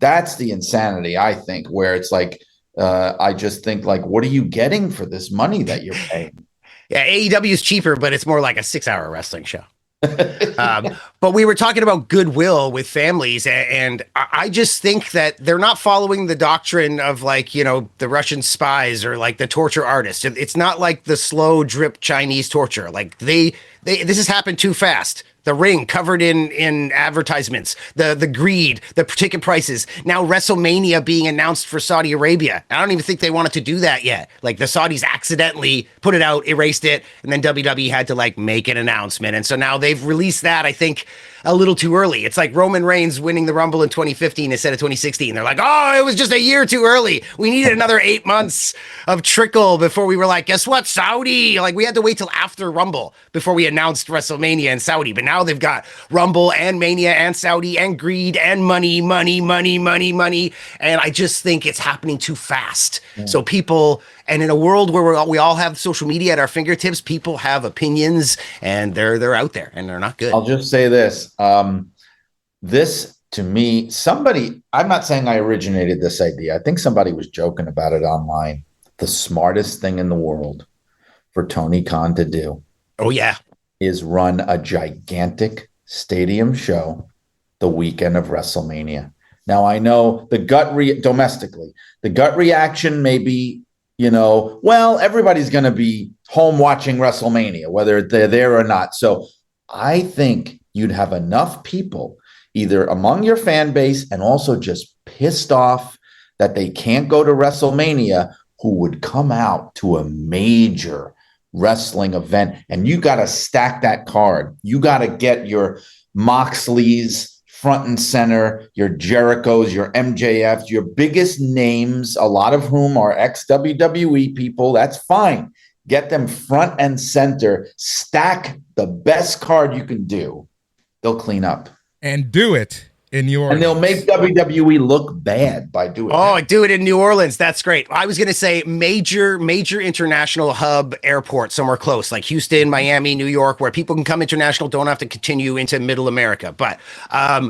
That's the insanity, I think, where it's like, I just think, like, what are you getting for this money that you're paying? Yeah, AEW is cheaper, but it's more like a 6-hour wrestling show. But we were talking about goodwill with families, and I just think that they're not following the doctrine of, like, you know, the Russian spies or like the torture artists. It's not like the slow drip Chinese torture. Like this has happened too fast. The ring covered in advertisements, the greed, the ticket prices. Now WrestleMania being announced for Saudi Arabia. I don't even think they wanted to do that yet. Like the Saudis accidentally put it out, erased it, and then WWE had to like make an announcement. And so now they've released that, I think, a little too early. It's like Roman Reigns winning the Rumble in 2015 instead of 2016. They're like, oh, it was just a year too early. We needed another 8 months of trickle before we were like, guess what, Saudi? Like we had to wait till after Rumble before we announced WrestleMania in Saudi. But now they've got Rumble and Mania and Saudi and greed and money. And I just think it's happening too fast. So people, and in a world where we all have social media at our fingertips, people have opinions and they're out there and they're not good. I'll just say this. This, to me, I'm not saying I originated this idea. I think somebody was joking about it online. The smartest thing in the world for Tony Khan to do. Oh, yeah. Is run a gigantic stadium show the weekend of WrestleMania. Now, I know domestically, the gut reaction may be, you know, well, everybody's going to be home watching WrestleMania, whether they're there or not. So I think you'd have enough people either among your fan base and also just pissed off that they can't go to WrestleMania who would come out to a major wrestling event. And you got to stack that card. You got to get your Moxleys front and center, your Jerichos, your MJFs, your biggest names, a lot of whom are ex-WWE people. That's fine. Get them front and center. Stack the best card you can do. They'll clean up. And do it in New Orleans. And they'll make WWE look bad by doing it. Oh, do it in New Orleans. That's great. I was going to say major international hub airport somewhere close, like Houston, Miami, New York, where people can come international, don't have to continue into middle America. But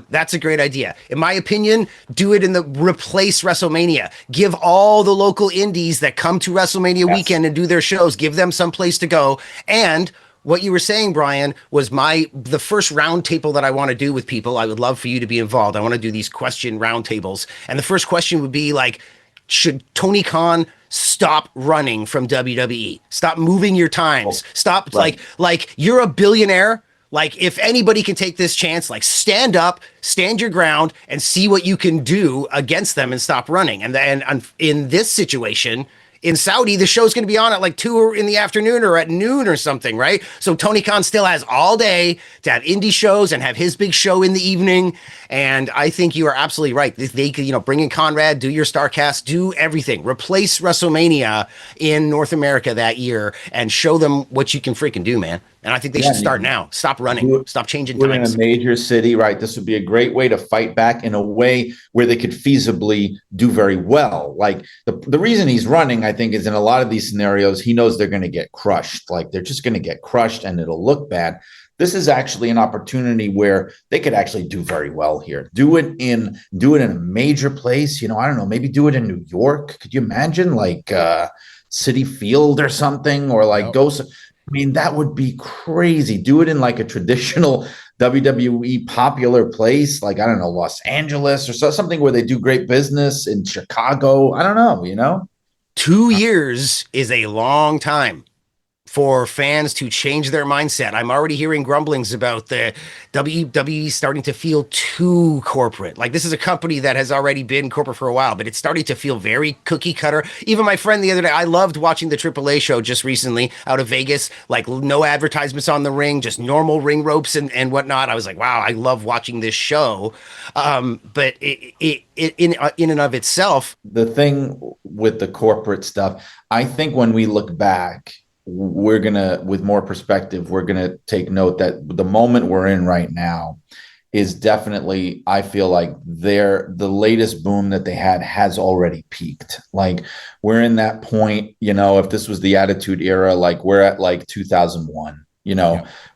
that's a great idea. In my opinion, do it replace WrestleMania. Give all the local indies that come to WrestleMania weekend and do their shows, give them some place to go. And what you were saying, Brian, was the first round table that I want to do with people. I would love for you to be involved. I want to do these question round tables. And the first question would be like, should Tony Khan stop running from WWE? Stop moving your times. Stop, right. like you're a billionaire. Like if anybody can take this chance, like stand up, stand your ground and see what you can do against them and stop running. And then in this situation, in Saudi, the show's going to be on at like 2 in the afternoon or at noon or something, right? So Tony Khan still has all day to have indie shows and have his big show in the evening. And I think you are absolutely right. They could, bring in Conrad, do your StarCast, do everything. Replace WrestleMania in North America that year and show them what you can freaking do, man. And I think they should start now. Stop running. Stop changing times. In a major city, right? This would be a great way to fight back in a way where they could feasibly do very well. Like the reason he's running, I think, is in a lot of these scenarios, he knows they're going to get crushed. Like they're just going to get crushed and it'll look bad. This is actually an opportunity where they could actually do very well here. Do it in a major place. I don't know, maybe do it in New York. Could you imagine like Citi Field or something, or like go. I mean, that would be crazy. Do it in like a traditional WWE popular place, like, I don't know, Los Angeles or something where they do great business, in Chicago. I don't know, 2 years is a long time for fans to change their mindset. I'm already hearing grumblings about the WWE starting to feel too corporate. Like this is a company that has already been corporate for a while, but it's starting to feel very cookie cutter. Even my friend the other day, I loved watching the AAA show just recently out of Vegas, like no advertisements on the ring, just normal ring ropes and whatnot. I was like, wow, I love watching this show. But it in and of itself. The thing with the corporate stuff, I think when we look back, with more perspective, we're going to take note that the moment we're in right now is definitely, I feel like the latest boom that they had has already peaked. Like we're in that point, if this was the Attitude Era, like we're at like 2001,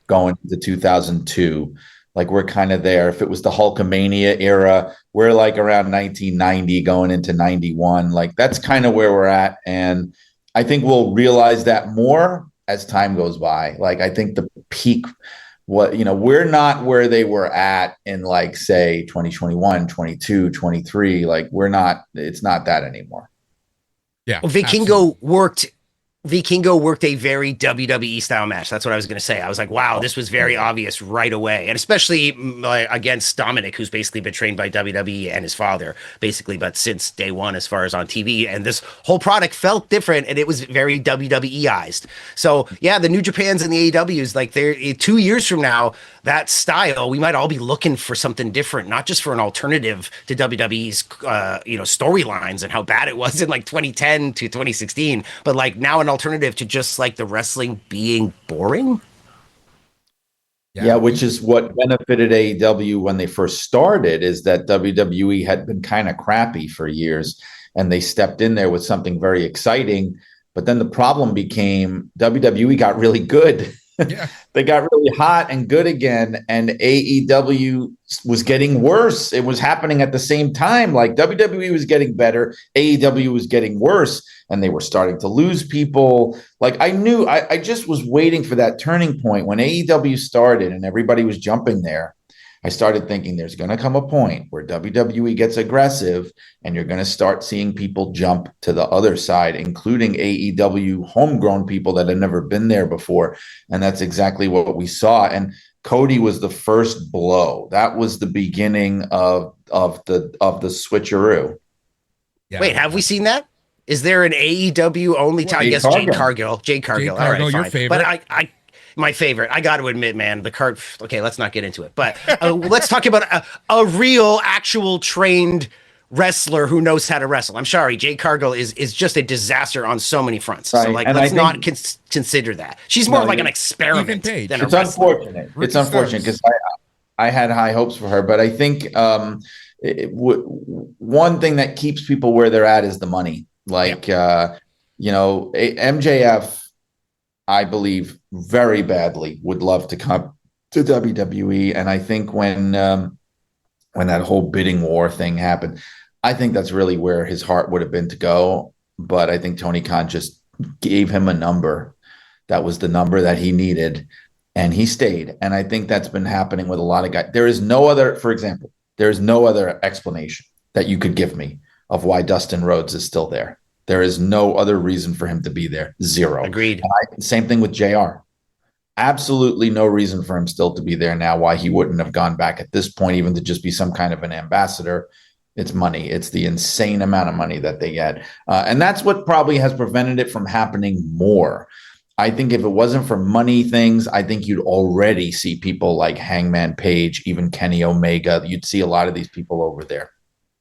going to 2002. like we're kind of there. If it was the Hulkamania era, we're like around 1990 going into 91. Like that's kind of where we're at. And I think we'll realize that more as time goes by. Like I think the peak, we're not where they were at in like, say, 2021, 22, 23. Like it's not that anymore. Yeah. Well, Vikingo worked a very WWE style match. That's what I was going to say. I was like, wow, this was very obvious right away. And especially against Dominic, who's basically been trained by WWE and his father, basically, but since day one, as far as on TV. And this whole product felt different and it was very WWE-ized. So, yeah, the New Japans and the AEWs, like 2 years from now, that style, we might all be looking for something different, not just for an alternative to WWE's, storylines and how bad it was in like 2010 to 2016, but like now an alternative to just like the wrestling being boring. Yeah, which is what benefited AEW when they first started, is that WWE had been kind of crappy for years and they stepped in there with something very exciting. But then the problem became WWE got really good. Yeah. They got really hot and good again, and AEW was getting worse. It was happening at the same time. Like WWE was getting better, AEW was getting worse, and they were starting to lose people. Like I just was waiting for that turning point when AEW started and everybody was jumping there. I started thinking there's going to come a point where WWE gets aggressive and you're going to start seeing people jump to the other side, including AEW homegrown people that had never been there before. And that's exactly what we saw. And Cody was the first blow. That was the beginning of the switcheroo. Yeah. Wait, have we seen that? Is there an AEW only time? I guess Jade Cargill. Jade Cargill, all right, your fine. favorite. But my favorite. I got to admit, man, the card. Okay, let's not get into it. But let's talk about a real, actual trained wrestler who knows how to wrestle. I'm sorry, Jade Cargill is just a disaster on so many fronts. Right. So like, let's not consider that. She's more like an experiment than a wrestler. Unfortunate. It's unfortunate because I had high hopes for her, but I think one thing that keeps people where they're at is the money. Like MJF. I believe very badly would love to come to WWE. And I think when that whole bidding war thing happened, I think that's really where his heart would have been to go. But I think Tony Khan just gave him a number. That was the number that he needed. And he stayed. And I think that's been happening with a lot of guys. There is no other explanation that you could give me of why Dustin Rhodes is still there. There is no other reason for him to be there. Zero. Agreed. Same thing with JR. Absolutely no reason for him still to be there now, why he wouldn't have gone back at this point, even to just be some kind of an ambassador. It's money. It's the insane amount of money that they get. And that's what probably has prevented it from happening more. I think if it wasn't for money things, I think you'd already see people like Hangman Page, even Kenny Omega. You'd see a lot of these people over there.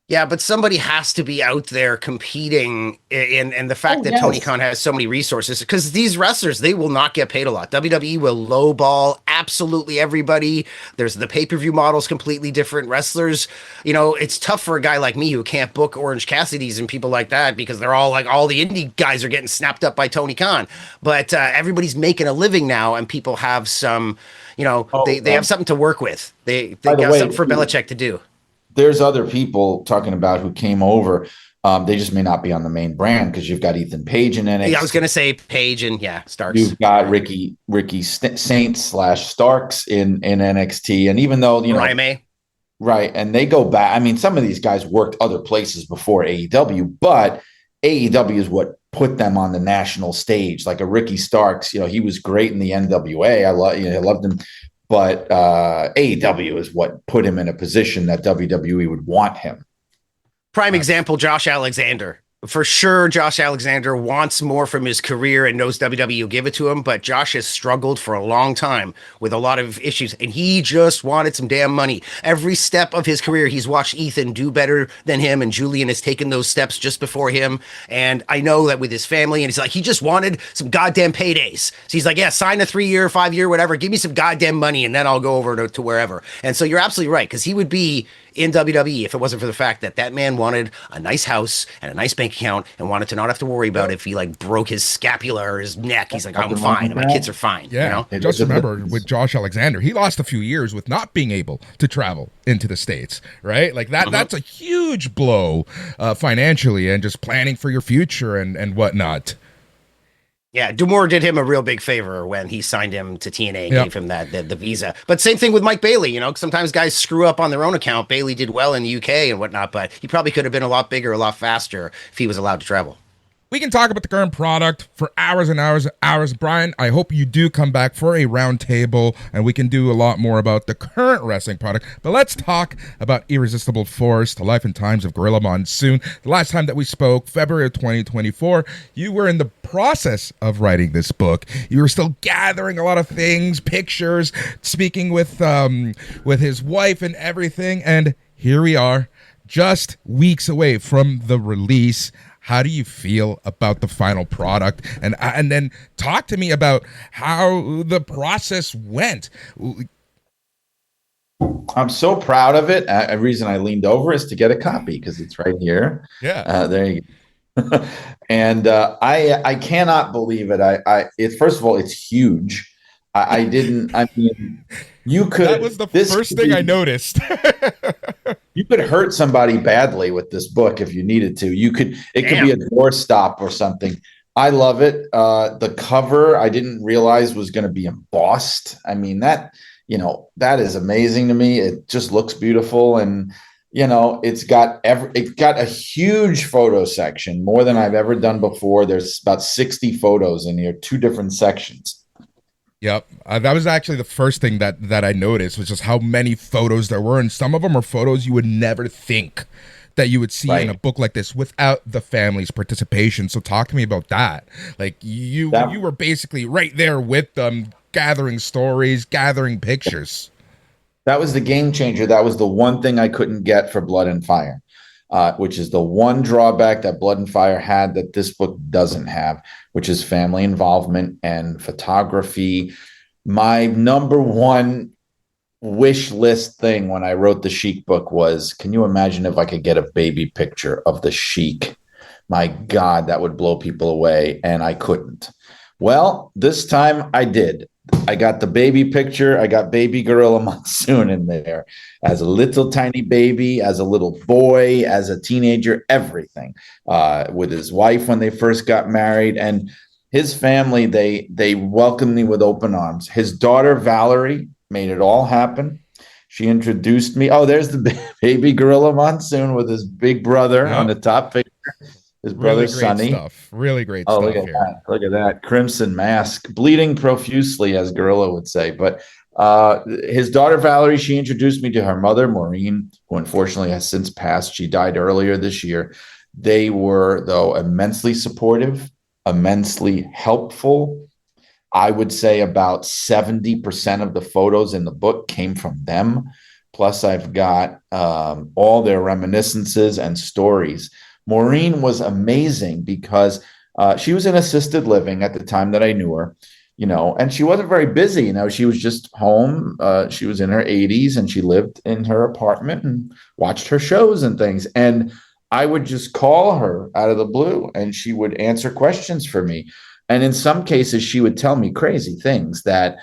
Yeah, but somebody has to be out there competing, and the fact that Tony Khan has so many resources, because these wrestlers, they will not get paid a lot. WWE will lowball absolutely everybody. There's the pay-per-view models completely different. Wrestlers, it's tough for a guy like me who can't book Orange Cassidy's and people like that because they're all like, all the indie guys are getting snapped up by Tony Khan. But everybody's making a living now, and people have some, they have something to work with. They got something for Belichick to do. There's other people talking about who came over. They just may not be on the main brand because you've got Ethan Page in NXT. Yeah, I was going to say Page and Starks. You've got Ricky Saints/Starks in NXT. And even though, Raime. Right. And they go back. I mean, some of these guys worked other places before AEW, but AEW is what put them on the national stage. Like a Ricky Starks, he was great in the NWA. I loved him. But AEW is what put him in a position that WWE would want him. Prime example, Josh Alexander. For sure, Josh Alexander wants more from his career and knows WWE will give it to him, but Josh has struggled for a long time with a lot of issues, and he just wanted some damn money. Every step of his career, he's watched Ethan do better than him, and Julian has taken those steps just before him, and I know that with his family, and he's like, he just wanted some goddamn paydays. So he's like, yeah, sign a 3-year, 5-year, whatever, give me some goddamn money, and then I'll go over to wherever. And so you're absolutely right, because he would be in WWE if it wasn't for the fact that that man wanted a nice house and a nice bank account and wanted to not have to worry about if he like broke his scapula or his neck. He's like, I'm fine, and my kids are fine. Yeah, you know? just remember with Josh Alexander, he lost a few years with not being able to travel into the States, right? Like that's a huge blow financially and just planning for your future and whatnot. Yeah, D'Amore did him a real big favor when he signed him to TNA and gave him the visa. But same thing with Mike Bailey, you know, sometimes guys screw up on their own account. Bailey did well in the UK and whatnot, but he probably could have been a lot bigger, a lot faster if he was allowed to travel. We can talk about the current product for hours and hours and hours. Brian, I hope you do come back for a round table and we can do a lot more about the current wrestling product. But let's talk about Irresistible Force, the life and times of Gorilla Monsoon. The last time that we spoke, February of 2024, you were in the process of writing this book. You were still gathering a lot of things, pictures, speaking with his wife and everything. And here we are, just weeks away from the release. How do you feel about the final product? And then talk to me about how the process went. I'm so proud of it. A reason I leaned over is to get a copy because it's right here. Yeah. There you go. And I cannot believe it. It's first of all, it's huge. You could. That was the first thing I noticed. You could hurt somebody badly with this book if you needed to. It could be a doorstop or something. I love it. The cover I didn't realize was going to be embossed. I mean, that is amazing to me. It just looks beautiful, and it's got a huge photo section, more than I've ever done before. There's about 60 photos in here, 2 different sections. Yep. That was actually the first thing that I noticed, was just how many photos there were. And some of them are photos you would never think that you would see in a book like this without the family's participation. So talk to me about that. Like you were basically right there with them, gathering stories, gathering pictures. That was the game changer. That was the one thing I couldn't get for Blood and Fire, which is the one drawback that Blood and Fire had that this book doesn't have, which is family involvement and photography. My number one wish list thing when I wrote the Sheik book was, can you imagine if I could get a baby picture of the Sheik? My God, that would blow people away, and I couldn't. Well, this time I did. I got the baby picture. I got baby Gorilla Monsoon in there as a little tiny baby, as a little boy, as a teenager, everything, with his wife when they first got married, and his family. They welcomed me with open arms. His daughter, Valerie, made it all happen. She introduced me. Oh, there's the baby Gorilla Monsoon with his big brother on the top picture. His brother, Sonny. Really great stuff. Look at that. Look at that. Crimson mask, bleeding profusely, as Gorilla would say. But his daughter, Valerie, she introduced me to her mother, Maureen, who unfortunately has since passed. She died earlier this year. They were, though, immensely supportive, immensely helpful. I would say about 70% of the photos in the book came from them. Plus, I've got all their reminiscences and stories. Maureen was amazing because she was in assisted living at the time that I knew her, and she wasn't very busy. She was just home. She was in her 80s and she lived in her apartment and watched her shows and things. And I would just call her out of the blue and she would answer questions for me. And in some cases, she would tell me crazy things that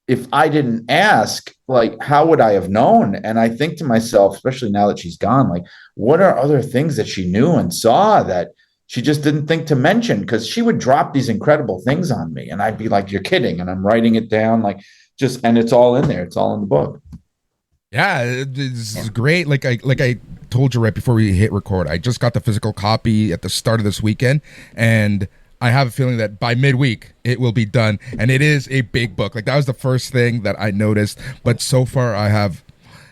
if I didn't ask, like, how would I have known? And I think to myself, especially now that she's gone, like, what are other things that she knew and saw that she just didn't think to mention? Because she would drop these incredible things on me and I'd be like, you're kidding. And I'm writing it down, and it's all in there. It's all in the book. Yeah, it's great. Like I told you right before we hit record, I just got the physical copy at the start of this weekend, and I have a feeling that by midweek it will be done, and it is a big book. Like, that was the first thing that I noticed, but so far I have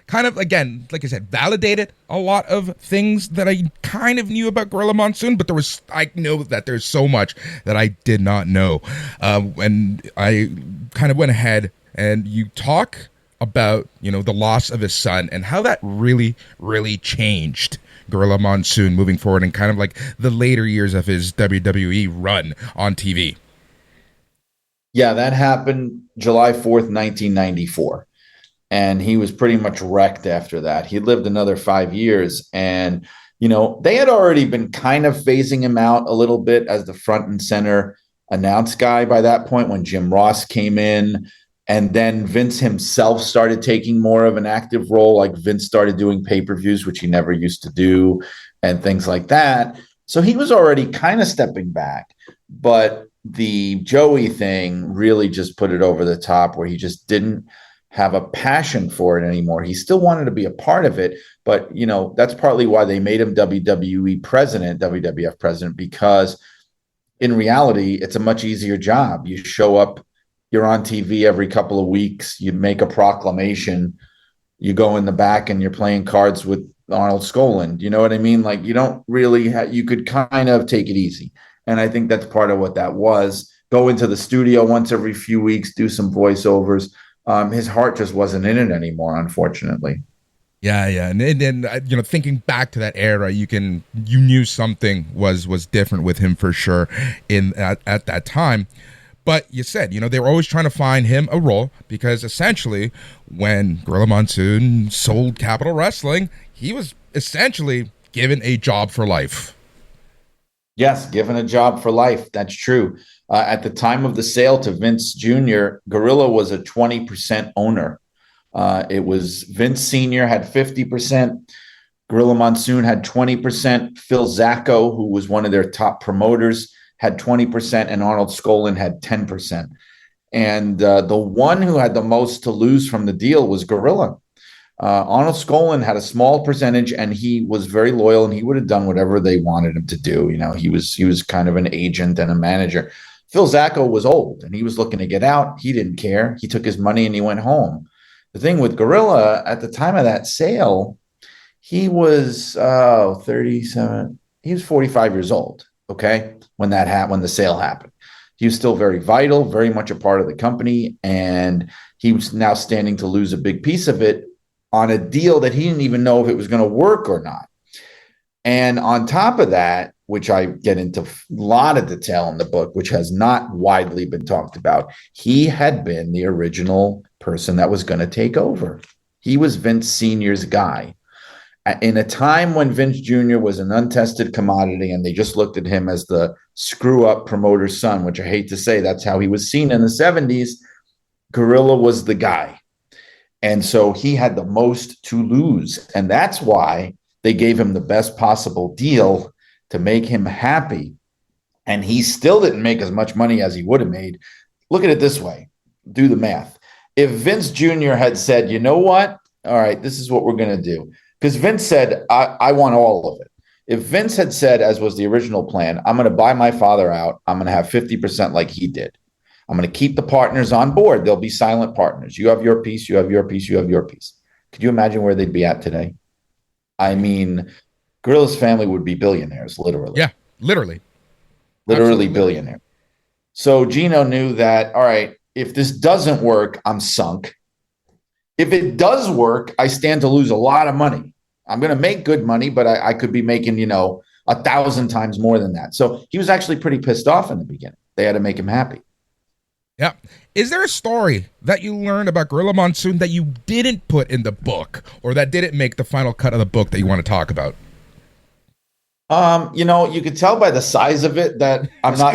kind of, again, like I said, validated a lot of things that I kind of knew about Gorilla Monsoon, but I know that there's so much that I did not know. And I kind of went ahead and you talk about, the loss of his son and how that really, really changed Gorilla Monsoon moving forward and kind of like the later years of his WWE run on TV. Yeah, that happened July 4th, 1994. and he was pretty much wrecked after that. He lived another 5 years, and they had already been kind of phasing him out a little bit as the front and center announce guy by that point when Jim Ross came in. And then Vince himself started taking more of an active role. Like Vince started doing pay-per-views, which he never used to do, and things like that. So he was already kind of stepping back. But the Joey thing really just put it over the top, where he just didn't have a passion for it anymore. He still wanted to be a part of it. But, that's partly why they made him WWE president, WWF president, because in reality, it's a much easier job. You show up, you're on TV every couple of weeks, you make a proclamation, you go in the back and you're playing cards with Arnold Skaaland. You know what I mean? Like, you don't really you could kind of take it easy. And I think that's part of what that was. Go into the studio once every few weeks, do some voiceovers. His heart just wasn't in it anymore, unfortunately. Yeah. And then, thinking back to that era, you knew something was different with him for sure at that time. But you said, they were always trying to find him a role, because essentially when Gorilla Monsoon sold Capital Wrestling, he was essentially given a job for life. Yes, given a job for life. That's true. At the time of the sale to Vince Jr., Gorilla was a 20% owner. It was Vince Sr. had 50%. Gorilla Monsoon had 20%. Phil Zacco, who was one of their top promoters, had 20%, and Arnold Skaaland had 10%. And the one who had the most to lose from the deal was Gorilla. Arnold Skaaland had a small percentage, and he was very loyal, and he would have done whatever they wanted him to do. He was kind of an agent and a manager. Phil Zacco was old, and he was looking to get out. He didn't care. He took his money and he went home. The thing with Gorilla, at the time of that sale, he was 37. He was 45 years old. Okay, when the sale happened, he was still very vital, very much a part of the company, and he was now standing to lose a big piece of it on a deal that he didn't even know if it was going to work or not. And on top of that, which I get into a lot of detail in the book, which has not widely been talked about, he had been the original person that was going to take over. He was Vince Sr.'s guy. In a time when Vince Jr. was an untested commodity and they just looked at him as the screw-up promoter's son, which I hate to say, that's how he was seen in the 70s, Gorilla was the guy. And so he had the most to lose. And that's why they gave him the best possible deal to make him happy. And he still didn't make as much money as he would have made. Look at it this way. Do the math. If Vince Jr. had said, you know what? All right, this is what we're going to do. Because Vince said, I want all of it. If Vince had said, as was the original plan, I'm going to buy my father out, I'm going to have 50% like he did. I'm going to keep the partners on board. They'll be silent partners. You have your piece, you have your piece, you have your piece. Could you imagine where they'd be at today? I mean, Gorilla's family would be billionaires, literally. Yeah, literally. Literally Absolutely. Billionaire. So Gino knew that, all right, if this doesn't work, I'm sunk. If it does work, I stand to lose a lot of money. I'm going to make good money, but I could be making, 1,000 times more than that. So he was actually pretty pissed off in the beginning. They had to make him happy. Yeah. Is there a story that you learned about Gorilla Monsoon that you didn't put in the book, or that didn't make the final cut of the book that you want to talk about? You could tell by the size of it that I'm not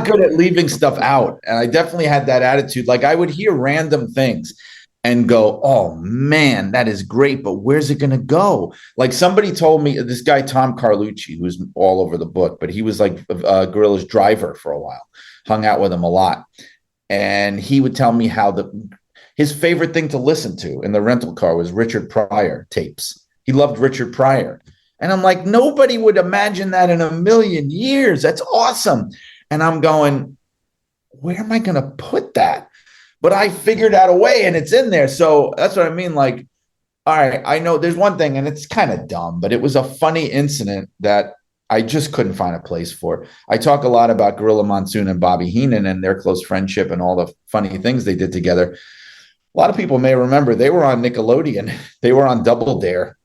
good at leaving stuff out. And I definitely had that attitude. Like, I would hear random things and go, oh man, that is great, but where's it going to go? Like, somebody told me, this guy, Tom Carlucci, who's all over the book, but he was like Gorilla's driver for a while, hung out with him a lot. And he would tell me how his favorite thing to listen to in the rental car was Richard Pryor tapes. He loved Richard Pryor. And I'm like, nobody would imagine that in a million years. That's awesome. And I'm going, where am I going to put that? But I figured out a way, and it's in there. So that's what I mean. Like, all right, I know there's one thing, and it's kind of dumb, but it was a funny incident that I just couldn't find a place for. I talk a lot about Gorilla Monsoon and Bobby Heenan and their close friendship and all the funny things they did together. A lot of people may remember they were on Nickelodeon. They were on Double Dare.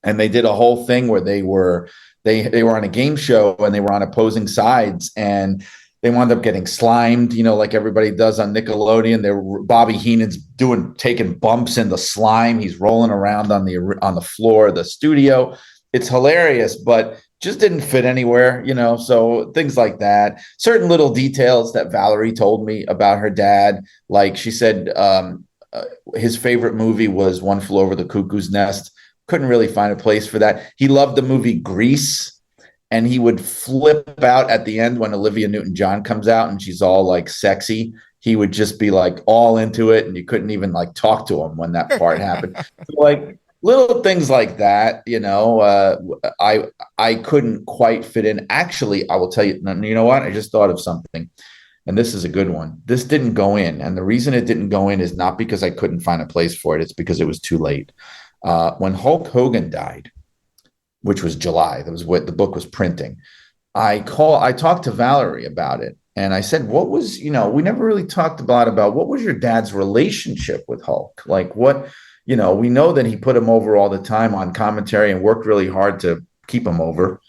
And they did a whole thing where they were on a game show and they were on opposing sides. And They wound up getting slimed, like everybody does on Nickelodeon. Bobby Heenan's taking bumps in the slime. He's rolling around on the floor of the studio. It's hilarious, but just didn't fit anywhere, so things like that. Certain little details that Valerie told me about her dad. Like she said, his favorite movie was One Flew Over the Cuckoo's Nest. Couldn't really find a place for that. He loved the movie Grease, and he would flip out at the end when Olivia Newton-John comes out and she's all like sexy. He would just be like all into it, and you couldn't even like talk to him when that part happened. So, like little things like that, I couldn't quite fit in. Actually, I will tell you, you know what? I just thought of something. And this is a good one. This didn't go in. And the reason it didn't go in is not because I couldn't find a place for it. It's because it was too late. When Hulk Hogan died, which was July, that was what the book was printing, I talked to Valerie about it. And I said, what was, we never really talked a lot about what was your dad's relationship with Hulk? Like what, we know that he put him over all the time on commentary and worked really hard to keep him over.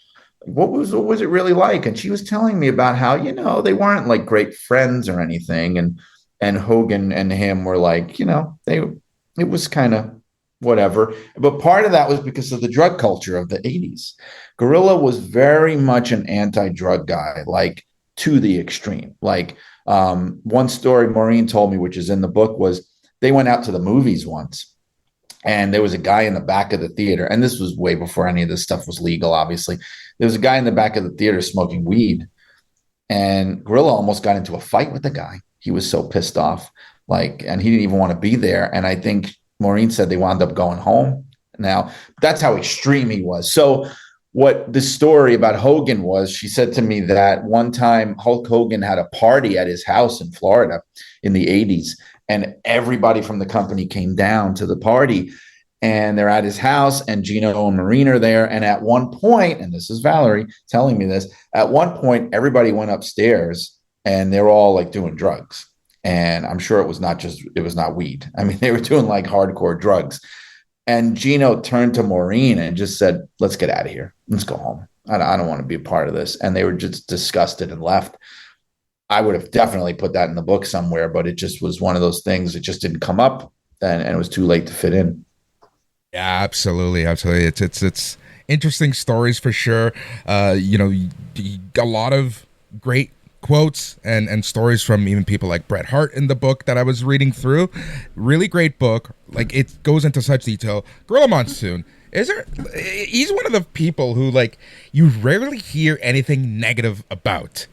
What was it really like? And she was telling me about how, they weren't like great friends or anything. And Hogan and him were like, it was kind of whatever. But part of that was because of the drug culture of the 80s. Gorilla was very much an anti-drug guy, like to the extreme. Like one story Maureen told me, which is in the book, was they went out to the movies once. And there was a guy in the back of the theater, and this was way before any of this stuff was legal, obviously. There was a guy in the back of the theater smoking weed, and Gorilla almost got into a fight with the guy. He was so pissed off, and he didn't even want to be there. And I think Maureen said they wound up going home. Now, that's how extreme he was. So what the story about Hogan was, she said to me that one time Hulk Hogan had a party at his house in Florida in the 80s. And everybody from the company came down to the party, and they're at his house, and Gino and Maureen are there. And at one point, and this is Valerie telling me this, at one point, everybody went upstairs and they're all like doing drugs. And I'm sure it was not weed. I mean, they were doing like hardcore drugs. And Gino turned to Maureen and just said, let's get out of here. Let's go home. I don't want to be a part of this. And they were just disgusted and left. I would have definitely put that in the book somewhere, but it just was one of those things. It just didn't come up, and it was too late to fit in. Yeah, absolutely. It's interesting stories for sure. A lot of great quotes and stories from even people like Bret Hart in the book that I was reading through. Really great book. Like, it goes into such detail. Gorilla Monsoon. He's one of the people who, like, you rarely hear anything negative about.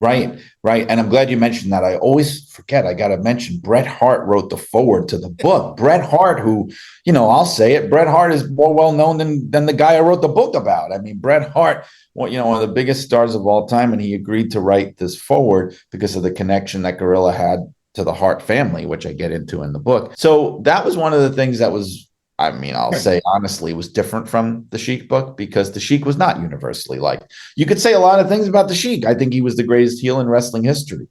Right. And I'm glad you mentioned that. I always forget. I got to mention Bret Hart wrote the foreword to the book. Bret Hart, who, I'll say it, Bret Hart is more well known than the guy I wrote the book about. I mean, Bret Hart, one of the biggest stars of all time, and he agreed to write this foreword because of the connection that Gorilla had to the Hart family, which I get into in the book. So that was one of the things that was, I'll say honestly, was different from the Sheik book, because the Sheik was not universally liked. You could say a lot of things about the Sheik. I think he was the greatest heel in wrestling history,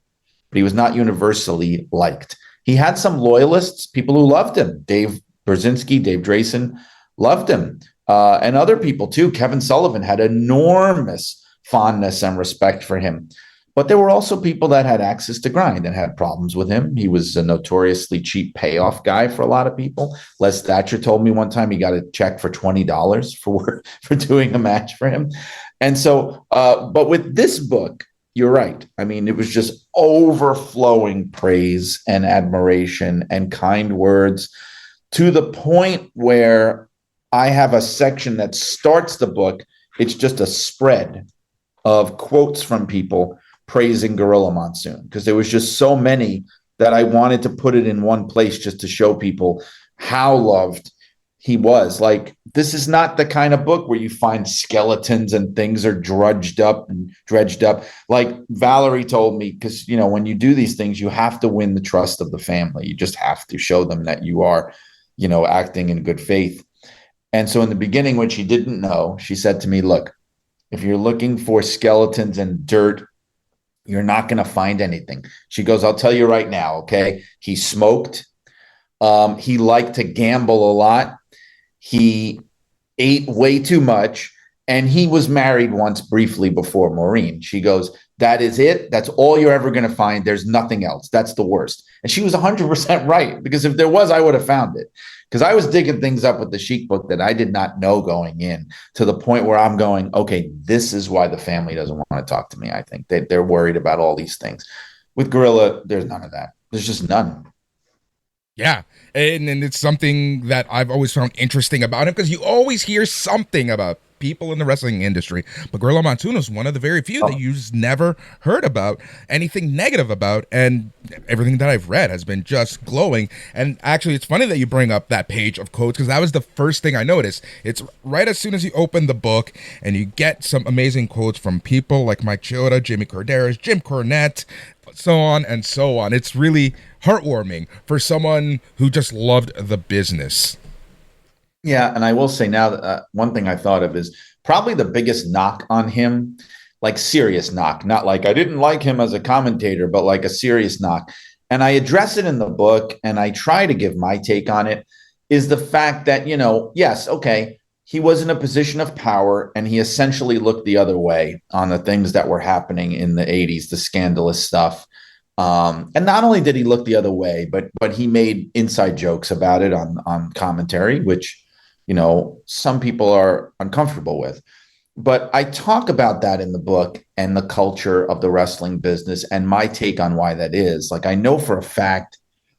but he was not universally liked. He had some loyalists, people who loved him. Dave Brzezinski, Dave Drayson loved him. And other people too. Kevin Sullivan had enormous fondness and respect for him. But there were also people that had access to grind and had problems with him. He was a notoriously cheap payoff guy for a lot of people. Les Thatcher told me one time he got a check for $20 for doing a match for him. And so, but with this book, you're right. I mean, it was just overflowing praise and admiration and kind words, to the point where I have a section that starts the book. It's just a spread of quotes from people praising Gorilla Monsoon, because there was just so many that I wanted to put it in one place just to show people how loved he was. Like, this is not the kind of book where you find skeletons and things are dredged up. Like Valerie told me, because, when you do these things, you have to win the trust of the family. You just have to show them that you are, acting in good faith. And so in the beginning, when she didn't know, she said to me, look, if you're looking for skeletons and dirt, you're not going to find anything. She goes, I'll tell you right now, okay? He smoked. He liked to gamble a lot. He ate way too much. And he was married once briefly before Maureen. She goes, that is it. That's all you're ever going to find. There's nothing else. That's the worst. And she was 100% right, because if there was, I would have found it. Because I was digging things up with the Sheik book that I did not know going in, to the point where I'm going, okay, this is why the family doesn't want to talk to me. I think they're worried about all these things. With Gorilla, there's none of that. There's just none. Yeah, and it's something that I've always found interesting about him, because you always hear something about people in the wrestling industry, but Gorilla Monsoon is one of the very few that you just never heard about anything negative about, and everything that I've read has been just glowing. And actually, it's funny that you bring up that page of quotes, because that was the first thing I noticed. It's right as soon as you open the book, and you get some amazing quotes from people like Mike Chioda, Jimmy Corderas, Jim Cornette, so on and so on. It's really heartwarming for someone who just loved the business. Yeah, and I will say now that one thing I thought of is probably the biggest knock on him, like serious knock, not like I didn't like him as a commentator, but like a serious knock. And I address it in the book, and I try to give my take on it, is the fact that, yes, okay, he was in a position of power, and he essentially looked the other way on the things that were happening in the 80s, the scandalous stuff. And not only did he look the other way, but he made inside jokes about it on commentary, which some people are uncomfortable with. But I talk about that in the book, and the culture of the wrestling business, and my take on why that is. Like, I know for a fact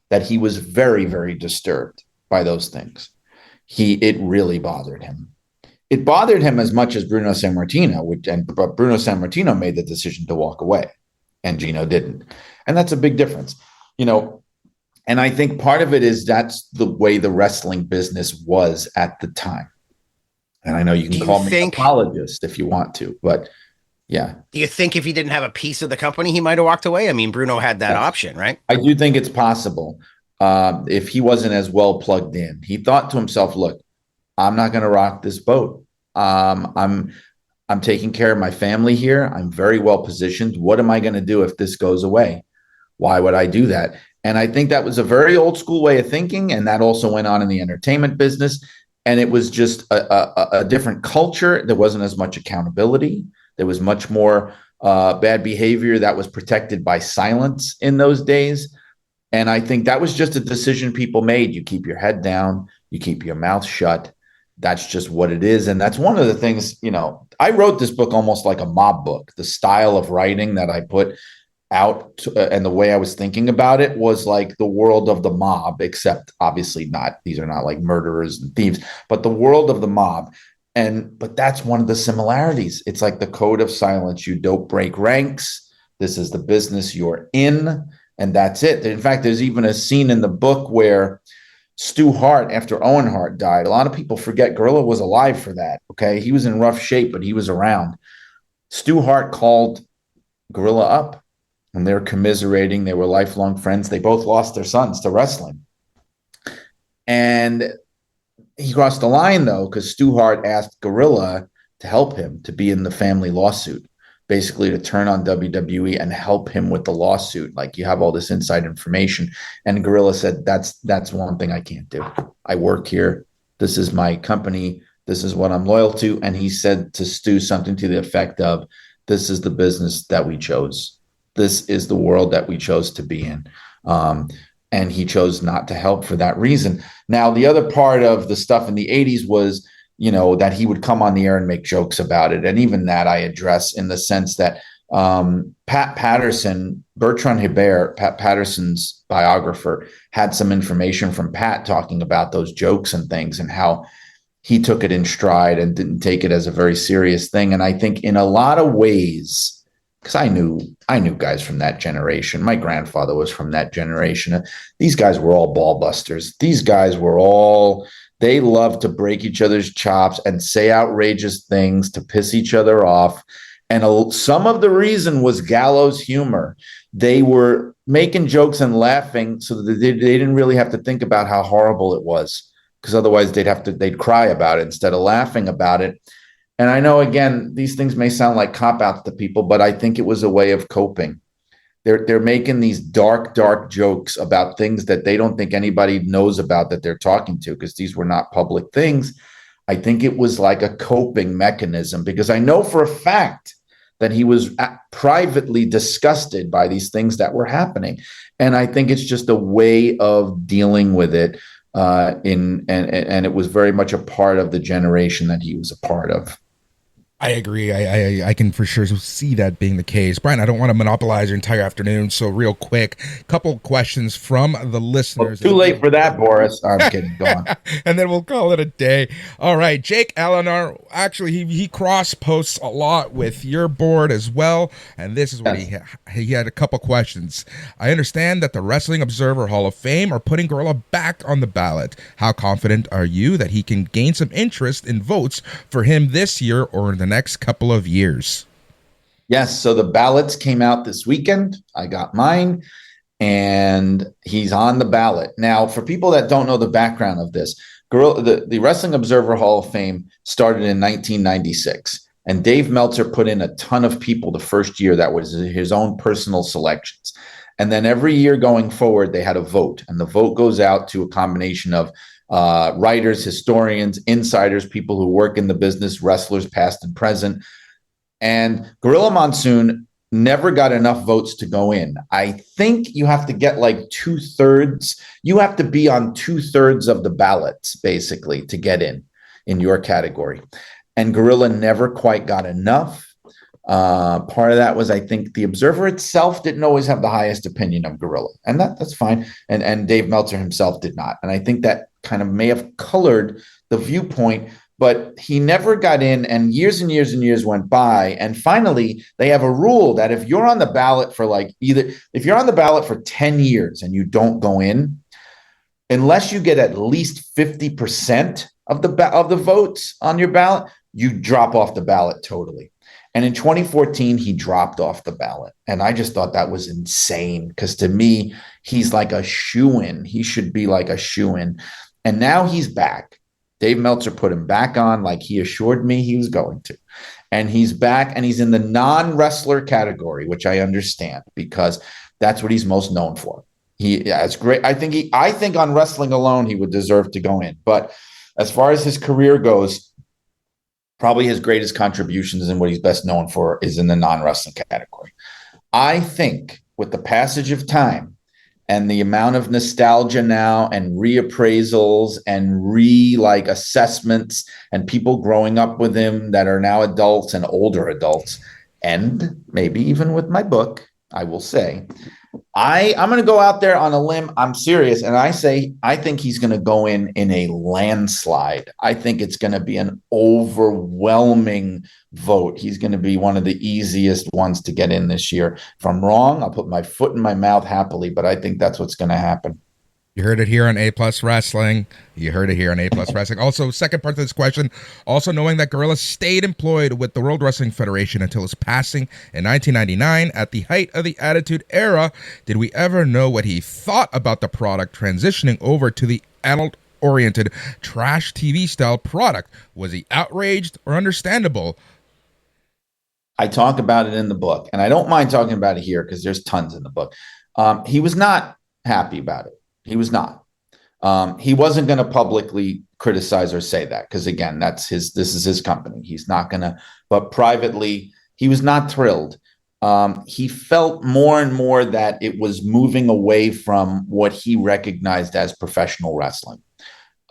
that he was very, very disturbed by those things. It really bothered him. It bothered him as much as Bruno Sammartino, but Bruno Sammartino made the decision to walk away, and Gino didn't. And that's a big difference, And I think part of it is that's the way the wrestling business was at the time. And I know you can call me an apologist if you want to, but yeah. Do you think if he didn't have a piece of the company, he might have walked away? I mean, Bruno had that option, right? I do think it's possible. If he wasn't as well plugged in, he thought to himself, look, I'm not going to rock this boat. I'm taking care of my family here. I'm very well positioned. What am I going to do if this goes away? Why would I do that? And I think that was a very old school way of thinking. And that also went on in the entertainment business. And it was just a different culture. There wasn't as much accountability. There was much more bad behavior that was protected by silence in those days. And I think that was just a decision people made. You keep your head down. You keep your mouth shut. That's just what it is. And that's one of the things, I wrote this book almost like a mob book. The style of writing that I put out and the way I was thinking about it was like the world of the mob, except obviously these are not like murderers and thieves, but the world of the mob. But that's one of the similarities. It's like the code of silence. You don't break ranks. This is the business you're in, and that's it. In fact, there's even a scene in the book where Stu Hart, after Owen Hart died, a lot of people forget Gorilla was alive for that. Okay. He was in rough shape, but he was around. Stu Hart called Gorilla up, and they were commiserating. They were lifelong friends. They both lost their sons to wrestling. And he crossed the line, though, because Stu Hart asked Gorilla to help him to be in the family lawsuit, basically to turn on WWE and help him with the lawsuit. Like, you have all this inside information. And Gorilla said, that's one thing I can't do. I work here. This is my company. This is what I'm loyal to. And he said to Stu something to the effect of, this is the business that we chose. This is the world that we chose to be in. And he chose not to help for that reason. Now, the other part of the stuff in the 80s was, that he would come on the air and make jokes about it. And even that I address in the sense that Pat Patterson, Bertrand Hébert, Pat Patterson's biographer, had some information from Pat talking about those jokes and things and how he took it in stride and didn't take it as a very serious thing. And I think in a lot of ways, because I knew guys from that generation. My grandfather was from that generation. These guys were all ball busters. These guys they loved to break each other's chops and say outrageous things to piss each other off. And some of the reason was gallows humor. They were making jokes and laughing so that they didn't really have to think about how horrible it was, because otherwise they'd cry about it instead of laughing about it. And I know, again, these things may sound like cop-outs to people, but I think it was a way of coping. They're making these dark, dark jokes about things that they don't think anybody knows about that they're talking to, because these were not public things. I think it was like a coping mechanism, because I know for a fact that he was privately disgusted by these things that were happening. And I think it's just a way of dealing with it. And it was very much a part of the generation that he was a part of. I agree. I can for sure see that being the case. Brian, I don't want to monopolize your entire afternoon, so real quick, couple questions from the listeners. Well, too late for that, Boris. I'm kidding. Go on. And then we'll call it a day. All right, Jake Eleanor, actually, he cross posts a lot with your board as well, and this is what he had a couple questions. I understand that the Wrestling Observer Hall of Fame are putting Gorilla back on the ballot. How confident are you that he can gain some interest in votes for him this year or in the next couple of years? Yes, so the ballots came out this weekend. I got mine, and he's on the ballot. Now, for people that don't know the background of this, the Wrestling Observer Hall of Fame started in 1996, and Dave Meltzer put in a ton of people the first year that was his own personal selections. And then every year going forward, they had a vote, and the vote goes out to a combination of writers, historians, insiders, people who work in the business, wrestlers past and present. And Gorilla Monsoon never got enough votes to go in. I think you have to get like 2/3. You have to be on 2/3 of the ballots, basically, to get in your category. And Gorilla never quite got enough. Part of that was, I think, the Observer itself didn't always have the highest opinion of Gorilla, and that's fine. And Dave Meltzer himself did not. And I think that kind of may have colored the viewpoint, but he never got in, and years and years went by. And finally, they have a rule that if you're on the ballot for if you're on the ballot for 10 years and you don't go in, unless you get at least 50% of the votes on your ballot, you drop off the ballot totally. And in 2014, he dropped off the ballot. And I just thought that was insane, because to me, he's like a shoo-in. He should be like a shoo-in. And now he's back. Dave Meltzer put him back on like he assured me he was going to. And he's back, and he's in the non-wrestler category, which I understand, because that's what he's most known for. It's great. I think on wrestling alone, he would deserve to go in. But as far as his career goes, probably his greatest contributions and what he's best known for is in the non-wrestling category. I think with the passage of time and the amount of nostalgia now and reappraisals and assessments and people growing up with him that are now adults and older adults, and maybe even with my book, I will say, I'm going to go out there on a limb. I'm serious. And I think he's going to go in a landslide. I think it's going to be an overwhelming vote. He's going to be one of the easiest ones to get in this year. If I'm wrong, I'll put my foot in my mouth happily, but I think that's what's going to happen. You heard it here on A Plus Wrestling. You heard it here on A Plus Wrestling. Also, second part of this question, also knowing that Gorilla stayed employed with the World Wrestling Federation until his passing in 1999 at the height of the Attitude Era, did we ever know what he thought about the product transitioning over to the adult-oriented trash TV style product? Was he outraged or understandable? I talk about it in the book, and I don't mind talking about it here because there's tons in the book. He was not happy about it. He was not. He wasn't going to publicly criticize or say that, because again, this is his company. He's not going to, but privately, he was not thrilled. He felt more and more that it was moving away from what he recognized as professional wrestling,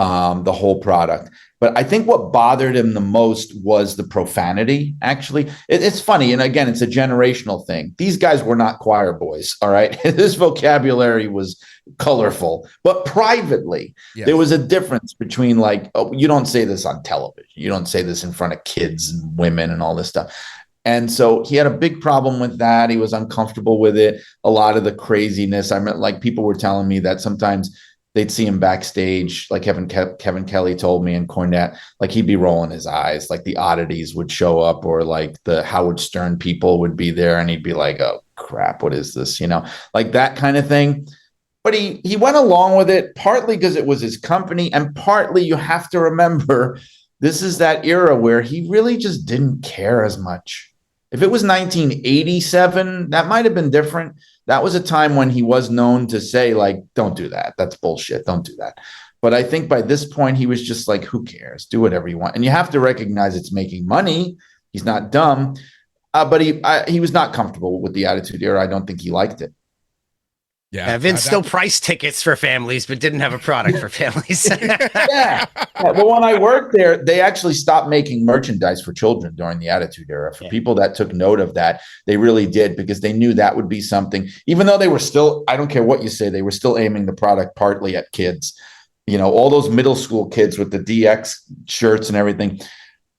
the whole product. But I think what bothered him the most was the profanity, actually. It's funny, and again, it's a generational thing. These guys were not choir boys, all right? This vocabulary was colorful. But privately, yes, there was a difference between you don't say this on television. You don't say this in front of kids and women and all this stuff. And so he had a big problem with that. He was uncomfortable with it. A lot of the craziness. I mean, people were telling me that sometimes they'd see him backstage, like Kevin Kelly told me, and Cornette, he'd be rolling his eyes, the oddities would show up, or the Howard Stern people would be there, and he'd be like, oh crap, what is this? That kind of thing. But he went along with it, partly because it was his company, and partly you have to remember, this is that era where he really just didn't care as much. If it was 1987, that might have been different. That was a time when he was known to say, don't do that. That's bullshit. Don't do that. But I think by this point, he was just like, who cares? Do whatever you want. And you have to recognize it's making money. He's not dumb. But he was not comfortable with the Attitude Era. I don't think he liked it. Yeah, Vince still priced tickets for families, but didn't have a product for families. Yeah. Well, when I worked there, they actually stopped making merchandise for children during the Attitude Era. For people that took note of that, they really did, because they knew that would be something, even though they were still, I don't care what you say, they were still aiming the product partly at kids. You know, all those middle school kids with the DX shirts and everything.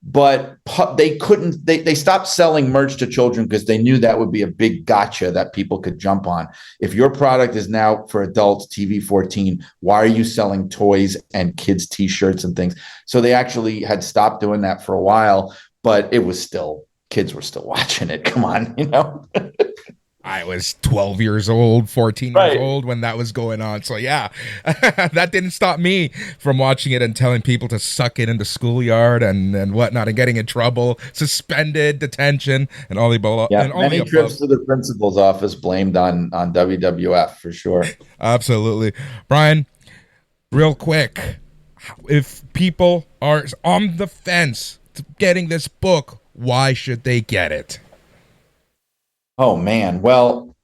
But they couldn't, they stopped selling merch to children because they knew that would be a big gotcha that people could jump on. If your product is now for adults, TV 14, why are you selling toys and kids t-shirts and things? So they actually had stopped doing that for a while, but it was still, kids were still watching it. Come on, you know? I was 12 years old, 14 years old when that was going on. So yeah, that didn't stop me from watching it and telling people to suck it in the schoolyard and whatnot, and getting in trouble, suspended, detention, and all the above. Yeah, many trips to the principal's office blamed on WWF for sure. Absolutely. Brian, real quick, if people are on the fence to getting this book, why should they get it? Oh man, well,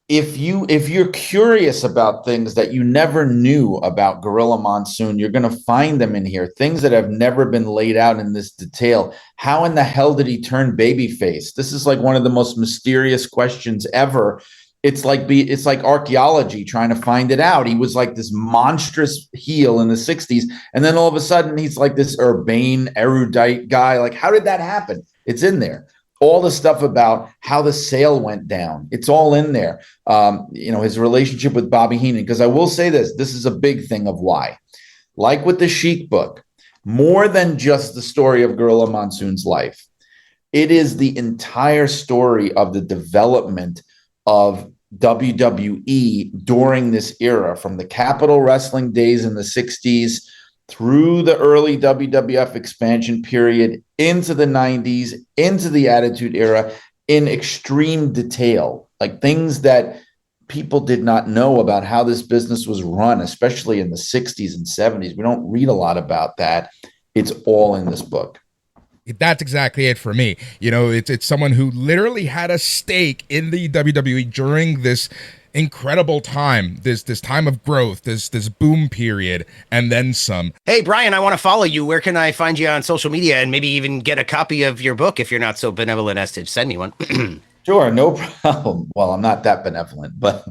if you're curious about things that you never knew about Gorilla Monsoon, you're going to find them in here. Things that have never been laid out in this detail. How in the hell did he turn babyface? This is like one of the most mysterious questions ever. It's like archaeology trying to find it out. He was like this monstrous heel in the 60s, and then all of a sudden he's like this urbane, erudite guy. Like, how did that happen? It's in there. All the stuff about how the sale went down. It's all in there. His relationship with Bobby Heenan. Because I will say this is a big thing of why. Like with the Sheik book, more than just the story of Gorilla Monsoon's life, it is the entire story of the development of WWE during this era, from the Capitol Wrestling days in the 60s through the early WWF expansion period, into the 90s, into the Attitude Era, in extreme detail, like things that people did not know about how this business was run, especially in the 60s and 70s. We don't read a lot about that. It's all in this book. That's exactly it for me. You know, it's someone who literally had a stake in the WWE during this incredible time, this time of growth, this boom period, and then some. Hey Brian, I want to follow you. Where can I find you on social media, and maybe even get a copy of your book if you're not so benevolent as to send me one? Sure, no problem. Well, I'm not that benevolent, but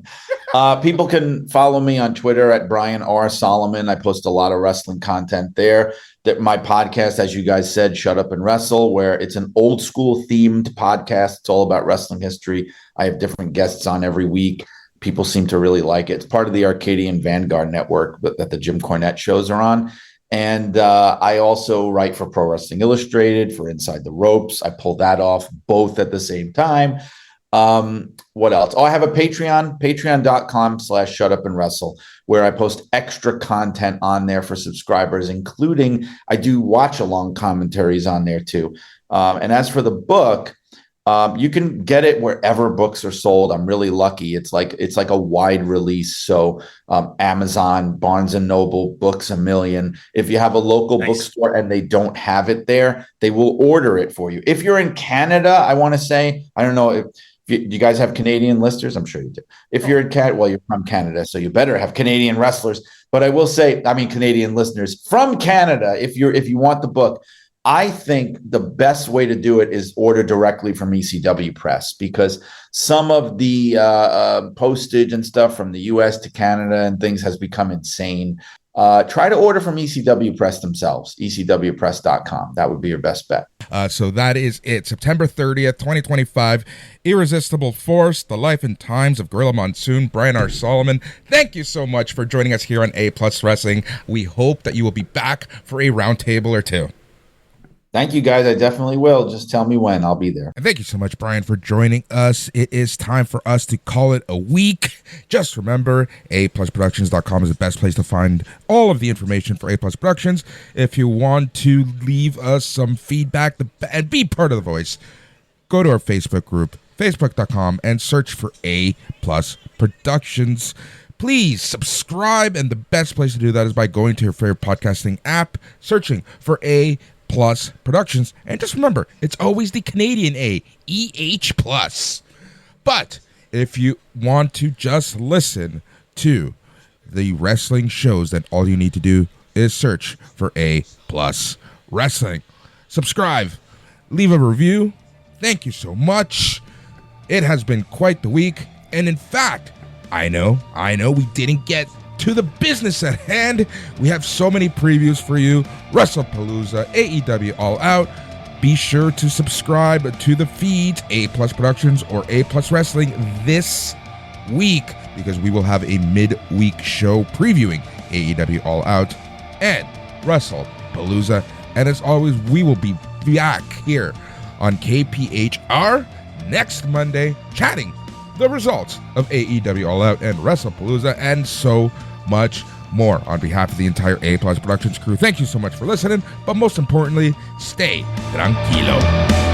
people can follow me on Twitter at Brian R. Solomon. I post a lot of wrestling content there. That my podcast, as you guys said, Shut Up and Wrestle, where it's an old school themed podcast. It's all about wrestling history. I have different guests on every week. People seem to really like it. It's part of the Arcadian Vanguard network that the Jim Cornette shows are on. And I also write for Pro Wrestling Illustrated, for Inside the Ropes. I pull that off both at the same time. What else? Oh, I have a Patreon, patreon.com/Shut Up and Wrestle, where I post extra content on there for subscribers, including I do watch along commentaries on there too. And as for the book, you can get it wherever books are sold. I'm really lucky. It's like a wide release. So Amazon, Barnes and Noble, Books A Million. If you have a local bookstore and they don't have it there, they will order it for you. If you're in Canada, I want to say, I don't know if you guys have Canadian listeners. I'm sure you do. If you're in Canada, well, you're from Canada, so you better have Canadian wrestlers. But I will say, Canadian listeners from Canada, if you want the book, I think the best way to do it is order directly from ECW Press, because some of the postage and stuff from the US to Canada and things has become insane. Try to order from ECW Press themselves, ecwpress.com. That would be your best bet. So that is it. September 30th, 2025, Irresistible Force, The Life and Times of Gorilla Monsoon, Brian R. Solomon. Thank you so much for joining us here on A Plus Wrestling. We hope that you will be back for a roundtable or two. Thank you, guys. I definitely will. Just tell me when. I'll be there. And thank you so much, Brian, for joining us. It is time for us to call it a week. Just remember, aplusproductions.com is the best place to find all of the information for A Plus Productions. If you want to leave us some feedback and be part of the voice, go to our Facebook group, facebook.com, and search for A Plus Productions. please subscribe, and the best place to do that is by going to your favorite podcasting app, searching for A Plus Productions, and just remember, it's always the Canadian A, EH Plus. But if you want to just listen to the wrestling shows, then all you need to do is search for A Plus Wrestling. Subscribe, leave a review. Thank you so much. It has been quite the week, and in fact, I know we didn't get to the business at hand. We have so many previews for you. WrestlePalooza, AEW All Out. Be sure to subscribe to the feeds, A Plus Productions or A Plus Wrestling, this week, because we will have a mid-week show previewing AEW All Out and WrestlePalooza. And as always, we will be back here on KPHR next Monday, chatting the results of AEW All Out and WrestlePalooza and so much more. On behalf of the entire A Plus Productions crew, thank you so much for listening, but most importantly, stay tranquilo.